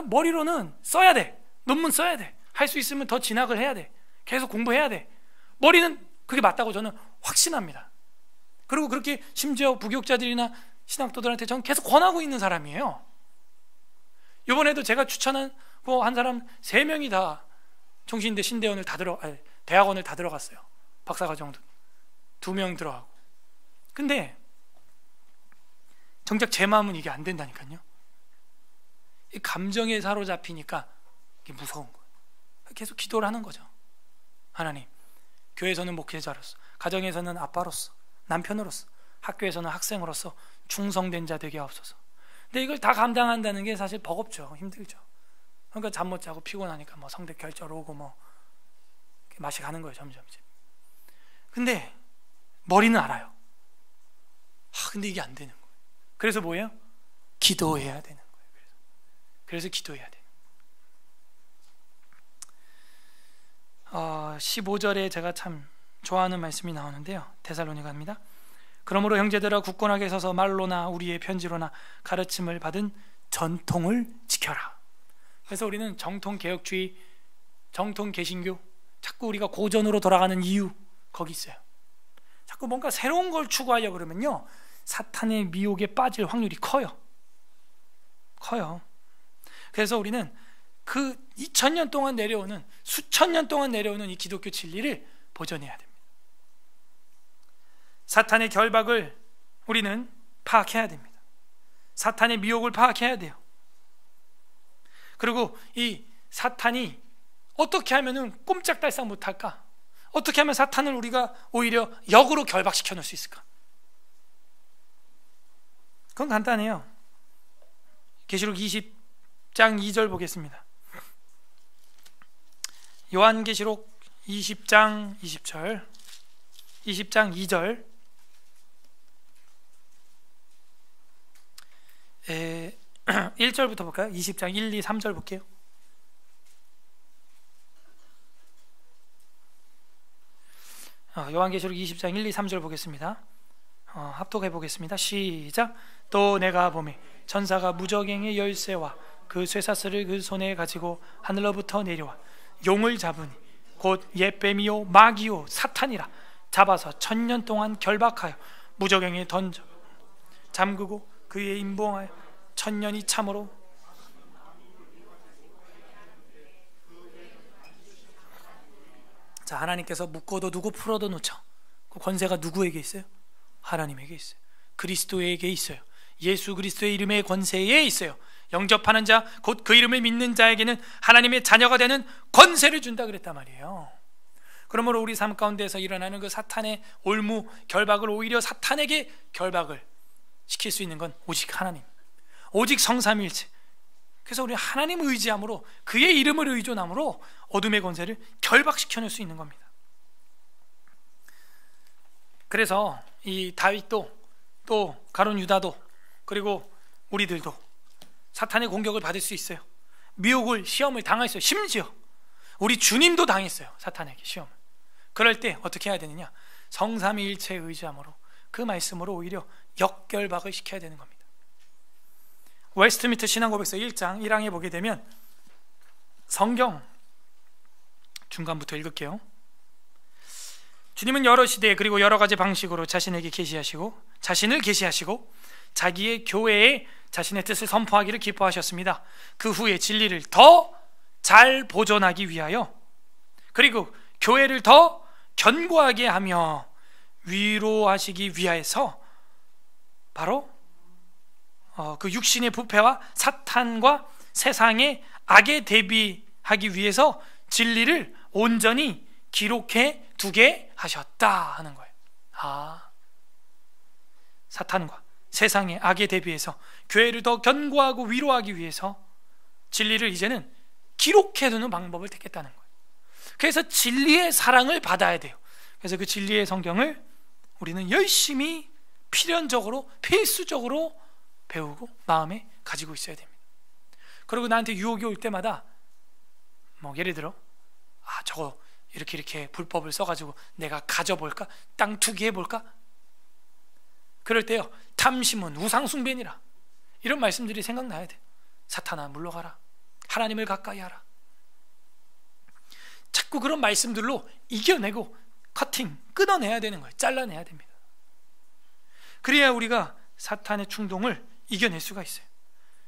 머리로는 써야 돼, 논문 써야 돼, 할 수 있으면 더 진학을 해야 돼, 계속 공부해야 돼. 머리는 그게 맞다고 저는 확신합니다. 그리고 그렇게 심지어 부교육자들이나 신학도들한테 저는 계속 권하고 있는 사람이에요. 이번에도 제가 추천한 한 사람 3명이 다 종신대 신대원을 대학원을 다 들어갔어요. 박사과정도 2명 들어가고. 근데 정작 제 마음은 이게 안 된다니까요. 이 감정에 사로잡히니까 이게 무서운 거예요. 계속 기도를 하는 거죠. 하나님, 교회에서는 목회자로서, 가정에서는 아빠로서, 남편으로서, 학교에서는 학생으로서 충성된 자 되게 하옵소서. 근데 이걸 다 감당한다는 게 사실 버겁죠. 힘들죠. 그러니까 잠 못 자고 피곤하니까 뭐 성대 결절 오고 뭐 맛이 가는 거예요, 점점. 근데 머리는 알아요. 근데 이게 안 되는 거예요. 그래서 뭐예요? 기도해야 되는 거예요. 그래서 기도해야 돼요. 15절에 제가 참 좋아하는 말씀이 나오는데요, 데살로니가입니다. 그러므로 형제들아, 굳건하게 서서 말로나 우리의 편지로나 가르침을 받은 전통을 지켜라. 그래서 우리는 정통개혁주의, 정통개신교, 자꾸 우리가 고전으로 돌아가는 이유 거기 있어요. 자꾸 뭔가 새로운 걸 추구하려고 그러면요, 사탄의 미혹에 빠질 확률이 커요. 그래서 우리는 그 2000년 동안 내려오는, 수천 년 동안 내려오는 이 기독교 진리를 보존해야 됩니다. 사탄의 결박을 우리는 파악해야 됩니다. 사탄의 미혹을 파악해야 돼요. 그리고 이 사탄이 어떻게 하면 꼼짝달싹 못할까? 어떻게 하면 사탄을 우리가 오히려 역으로 결박시켜 놓을 수 있을까? 그건 간단해요. 계시록 20장 2절 보겠습니다. 요한계시록 20장 20절, 20장 2절. 1절부터 볼까요? 20장 1, 2, 3절 볼게요. 요한계시록 20장 1, 2, 3절 보겠습니다. 합독해 보겠습니다. 시작. 또 내가 보매 천사가 무저갱의 열쇠와 그 쇠사슬을 그 손에 가지고 하늘로부터 내려와 용을 잡으니 곧 옛뱀이요 마귀요 사탄이라 잡아서 1000년 동안 결박하여 무저갱에 던져 잠그고 그의 임봉하여 1000년이 참으로. 자, 하나님께서 묶어도 두고 풀어도 놓죠. 그 권세가 누구에게 있어요? 하나님에게 있어요. 그리스도에게 있어요. 예수 그리스도의 이름의 권세에 있어요. 영접하는 자, 곧 그 이름을 믿는 자에게는 하나님의 자녀가 되는 권세를 준다 그랬단 말이에요. 그러므로 우리 삶 가운데서 일어나는 그 사탄의 올무, 결박을 오히려 사탄에게 결박을 시킬 수 있는 건 오직 하나님, 오직 성삼위일체. 그래서 우리 하나님 의지함으로, 그의 이름을 의존함으로 어둠의 권세를 결박시켜낼 수 있는 겁니다. 그래서 이 다윗도, 또 가룟 유다도, 그리고 우리들도 사탄의 공격을 받을 수 있어요. 미혹을, 시험을 당했어요. 심지어 우리 주님도 당했어요. 사탄에게 시험을. 그럴 때 어떻게 해야 되느냐? 성삼위일체에 의지함으로, 그 말씀으로 오히려 역결박을 시켜야 되는 겁니다. 웨스트민스터 신앙고백서 1장 1항에 보게 되면, 성경 중간부터 읽을게요. 주님은 여러 시대에 그리고 여러 가지 방식으로 자신을 계시하시고 자기의 교회에 자신의 뜻을 선포하기를 기뻐하셨습니다. 그 후에 진리를 더 잘 보존하기 위하여, 그리고 교회를 더 견고하게 하며 위로하시기 위하여서, 바로 그 육신의 부패와 사탄과 세상의 악에 대비하기 위해서 진리를 온전히 기록해 두게 하셨다 하는 거예요. 사탄과 세상의 악에 대비해서 교회를 더 견고하고 위로하기 위해서 진리를 이제는 기록해 두는 방법을 택했다는 거예요. 그래서 진리의 사랑을 받아야 돼요. 그래서 그 진리의 성경을 우리는 열심히 필연적으로, 필수적으로 배우고 마음에 가지고 있어야 됩니다. 그리고 나한테 유혹이 올 때마다, 예를 들어 저거 이렇게 불법을 써가지고 내가 가져볼까? 땅 투기해볼까? 그럴 때요, 탐심은 우상숭배니라, 이런 말씀들이 생각나야 돼요. 사탄아 물러가라, 하나님을 가까이 하라. 자꾸 그런 말씀들로 이겨내고 끊어내야 되는 거예요. 잘라내야 됩니다. 그래야 우리가 사탄의 충동을 이겨낼 수가 있어요.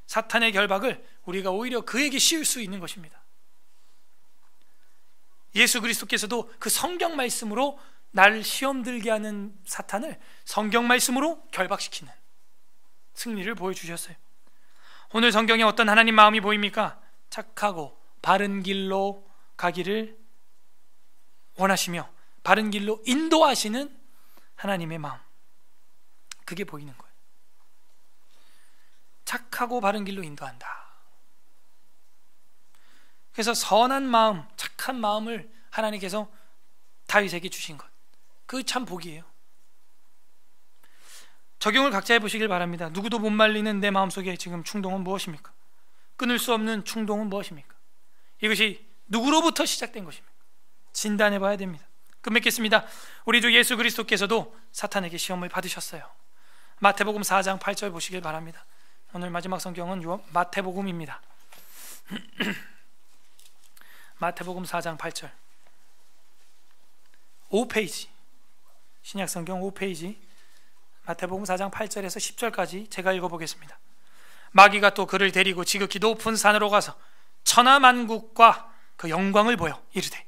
사탄의 결박을 우리가 오히려 그에게 씌울 수 있는 것입니다. 예수 그리스도께서도 그 성경 말씀으로 나를 시험 들게 하는 사탄을 성경 말씀으로 결박시키는 승리를 보여주셨어요. 오늘 성경에 어떤 하나님 마음이 보입니까? 착하고 바른 길로 가기를 원하시며 바른 길로 인도하시는 하나님의 마음, 그게 보이는 거예요. 착하고 바른 길로 인도한다. 그래서 선한 마음, 착한 마음을 하나님께서 다윗에게 주신 것, 그 참 복이에요. 적용을 각자 해보시길 바랍니다. 누구도 못 말리는 내 마음속에 지금 충동은 무엇입니까? 끊을 수 없는 충동은 무엇입니까? 이것이 누구로부터 시작된 것입니까? 진단해 봐야 됩니다. 끝맺겠습니다. 우리 주 예수 그리스도께서도 사탄에게 시험을 받으셨어요. 마태복음 4장 8절 보시길 바랍니다. 오늘 마지막 성경은 마태복음입니다. 마태복음 4장 8절, 5페이지, 신약성경 5페이지, 마태복음 4장 8절에서 10절까지 제가 읽어보겠습니다. 마귀가 또 그를 데리고 지극히 높은 산으로 가서 천하만국과 그 영광을 보여 이르되,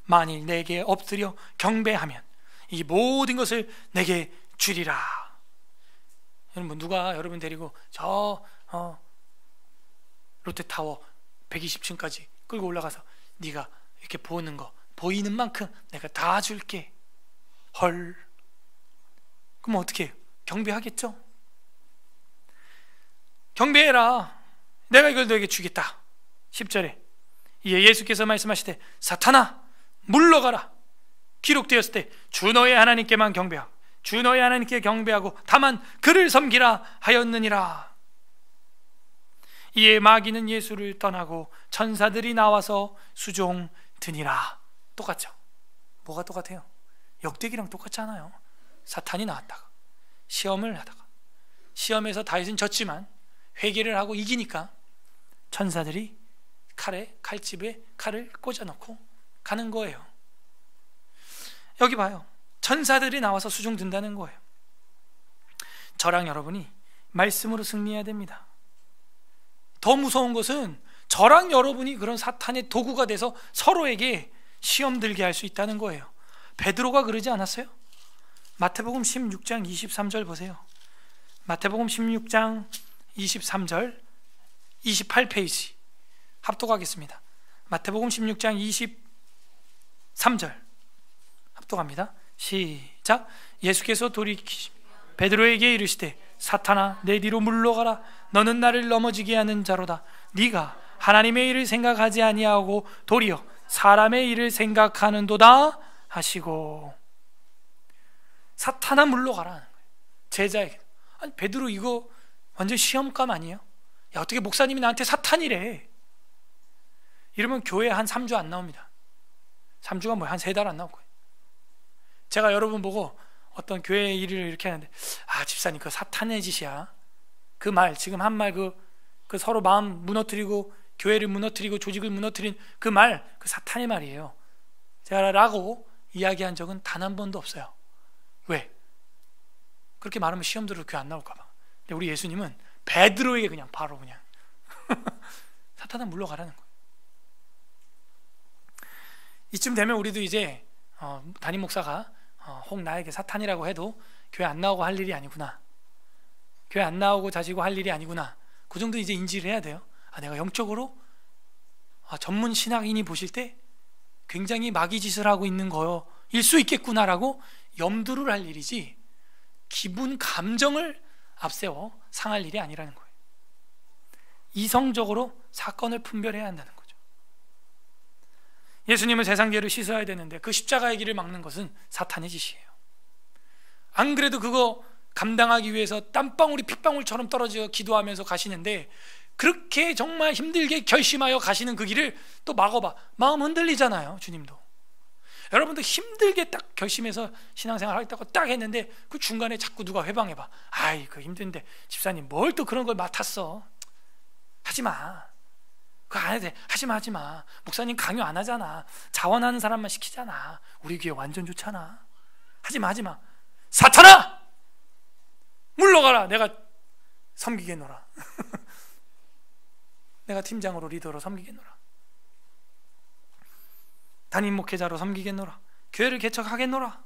만일 내게 엎드려 경배하면 이 모든 것을 내게 주리라. 여러분, 누가 여러분 데리고 저 롯데타워 120층까지 끌고 올라가서 네가 이렇게 보는 거, 보이는 만큼 내가 다 줄게. 헐, 그럼 어떻게 해요? 경배하겠죠? 경배해라, 내가 이걸 너에게 주겠다. 10절에 이에 예수께서 말씀하시되, 사탄아 물러가라. 기록되었을 때 주 너의 하나님께만 경배하고 주 너의 하나님께 경배하고 다만 그를 섬기라 하였느니라. 이에 마귀는 예수를 떠나고 천사들이 나와서 수종드니라. 똑같죠? 뭐가 똑같아요? 역대기랑 똑같잖아요. 사탄이 나왔다가 시험을 하다가, 시험에서 다윗은 졌지만 회개를 하고 이기니까 천사들이 칼집에 칼을 꽂아놓고 가는 거예요. 여기 봐요. 천사들이 나와서 수종든다는 거예요. 저랑 여러분이 말씀으로 승리해야 됩니다. 더 무서운 것은 저랑 여러분이 그런 사탄의 도구가 돼서 서로에게 시험 들게 할 수 있다는 거예요. 베드로가 그러지 않았어요? 마태복음 16장 23절 보세요. 마태복음 16장 23절 28페이지 합독하겠습니다. 마태복음 16장 23절 합독합니다. 시작. 예수께서 돌이키시며 베드로에게 이르시되 사탄아 내 뒤로 물러가라. 너는 나를 넘어지게 하는 자로다. 네가 하나님의 일을 생각하지 아니하고 도리어 사람의 일을 생각하는도다 하시고. 사탄아 물러가라는 거예요. 제자에게. 아니 베드로 이거 완전 시험감 아니에요? 야 어떻게 목사님이 나한테 사탄이래. 이러면 교회 한 3주 안 나옵니다. 3주가 뭐야, 한 3달 안 나올 거예요. 제가 여러분 보고 어떤 교회 일을 이렇게 하는데, 아 집사님 그 사탄의 짓이야. 그 말 지금 한 말 그 서로 마음 무너뜨리고 교회를 무너뜨리고 조직을 무너뜨린 그 말, 그 사탄의 말이에요. 제가 라고 이야기한 적은 단 한 번도 없어요. 왜? 그렇게 말하면 시험 들어도 교회 안 나올까 봐. 근데 우리 예수님은 베드로에게 그냥 바로 그냥 사탄아 물러가라는 거예요. 이쯤 되면 우리도 이제 담임 목사가 혹 나에게 사탄이라고 해도 교회 안 나오고 할 일이 아니구나, 교회 안 나오고 자시고 할 일이 아니구나, 그 정도 이제 인지를 해야 돼요. 아 내가 영적으로 전문 신학인이 보실 때 굉장히 마귀 짓을 하고 있는 거일 수 있겠구나라고 염두를 할 일이지, 기분 감정을 앞세워 상할 일이 아니라는 거예요. 이성적으로 사건을 분별해야 한다는 거죠. 예수님은 세상 죄를 씻어야 되는데 그 십자가의 길을 막는 것은 사탄의 짓이에요. 안 그래도 그거 감당하기 위해서 땀방울이 핏방울처럼 떨어져 기도하면서 가시는데, 그렇게 정말 힘들게 결심하여 가시는 그 길을 또 막아봐. 마음 흔들리잖아요. 주님도 여러분도 힘들게 딱 결심해서 신앙생활 하겠다고 딱 했는데 그 중간에 자꾸 누가 회방해봐. 아이 그 힘든데 집사님 뭘 또 그런 걸 맡았어. 하지마, 그거 안 해도 돼. 하지마. 목사님 강요 안 하잖아. 자원하는 사람만 시키잖아. 우리 교회 완전 좋잖아. 하지마. 사탄아 물러가라. 내가 섬기겠노라. 내가 팀장으로 리더로 섬기겠노라. 담임 목회자로 섬기겠노라. 교회를 개척하겠노라.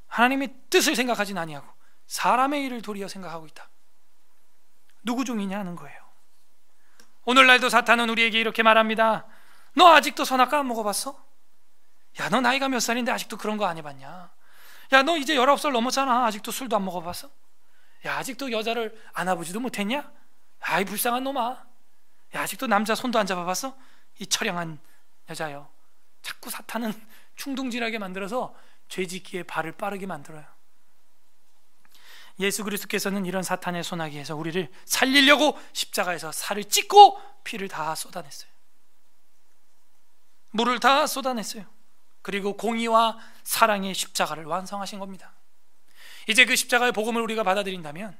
하나님의 뜻을 생각하진 아니하고 사람의 일을 도리어 생각하고 있다. 누구 종이냐 하는 거예요. 오늘날도 사탄은 우리에게 이렇게 말합니다. 너 아직도 선악과 안 먹어봤어? 야 너 나이가 몇 살인데 아직도 그런 거 안 해봤냐? 야 너 이제 19살 넘었잖아. 아직도 술도 안 먹어봤어? 야 아직도 여자를 안아보지도 못했냐? 아이 불쌍한 놈아. 야 아직도 남자 손도 안 잡아봤어? 이 처량한 여자요. 자꾸 사탄은 충동질하게 만들어서 죄짓기에 발을 빠르게 만들어요. 예수 그리스도께서는 이런 사탄의 소나기에서 우리를 살리려고 십자가에서 살을 찢고 피를 다 쏟아냈어요. 물을 다 쏟아냈어요. 그리고 공의와 사랑의 십자가를 완성하신 겁니다. 이제 그 십자가의 복음을 우리가 받아들인다면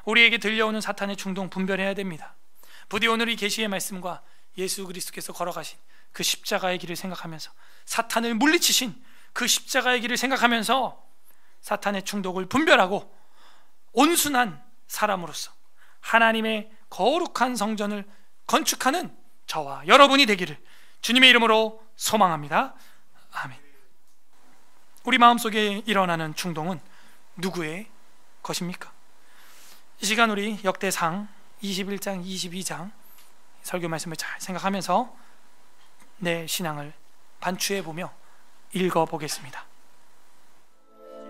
우리에게 들려오는 사탄의 충동 분별해야 됩니다. 부디 오늘 이 계시의 말씀과 예수 그리스도께서 걸어가신 그 십자가의 길을 생각하면서, 사탄을 물리치신 그 십자가의 길을 생각하면서 사탄의 충동을 분별하고 온순한 사람으로서 하나님의 거룩한 성전을 건축하는 저와 여러분이 되기를 주님의 이름으로 소망합니다. 아멘. 우리 마음속에 일어나는 충동은 누구의 것입니까? 이 시간 우리 역대상 21장 22장 설교 말씀을 잘 생각하면서 내 신앙을 반추해보며 읽어보겠습니다.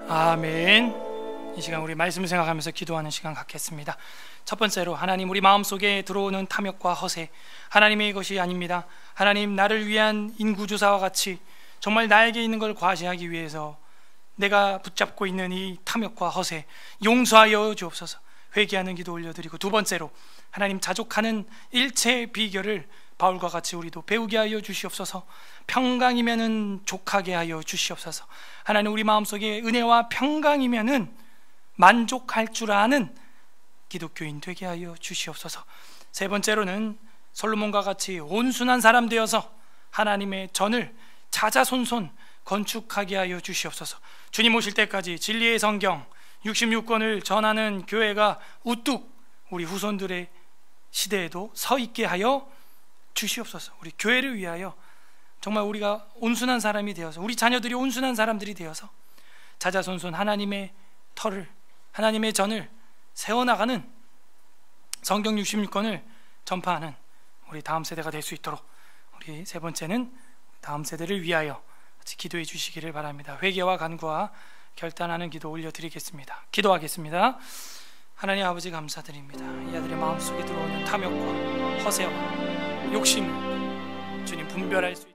아멘. 이 시간 우리 말씀을 생각하면서 기도하는 시간 갖겠습니다. 첫 번째로, 하나님 우리 마음속에 들어오는 탐욕과 허세, 하나님의 것이 아닙니다. 하나님 나를 위한 인구조사와 같이 정말 나에게 있는 걸 과시하기 위해서 내가 붙잡고 있는 이 탐욕과 허세 용서하여 주옵소서. 회개하는 기도 올려드리고, 두 번째로 하나님 자족하는 일체의 비결을 바울과 같이 우리도 배우게 하여 주시옵소서. 평강이면은 족하게 하여 주시옵소서. 하나님 우리 마음속에 은혜와 평강이면은 만족할 줄 아는 기독교인 되게 하여 주시옵소서. 세 번째로는 솔로몬과 같이 온순한 사람 되어서 하나님의 전을 자자손손 건축하게 하여 주시옵소서. 주님 오실 때까지 진리의 성경 66권을 전하는 교회가 우뚝 우리 후손들의 시대에도 서 있게 하여 주시옵소서. 우리 교회를 위하여 정말 우리가 온순한 사람이 되어서, 우리 자녀들이 온순한 사람들이 되어서 자자손손 하나님의 터를 하나님의 전을 세워나가는 성경 66권을 전파하는 우리 다음 세대가 될 수 있도록, 우리 세 번째는 다음 세대를 위하여 같이 기도해 주시기를 바랍니다. 회개와 간구와 결단하는 기도 올려드리겠습니다. 기도하겠습니다. 하나님 아버지, 감사드립니다. 이 아들의 마음속에 들어오는 탐욕과 허세와 욕심을 주님 분별할 수 있습니다.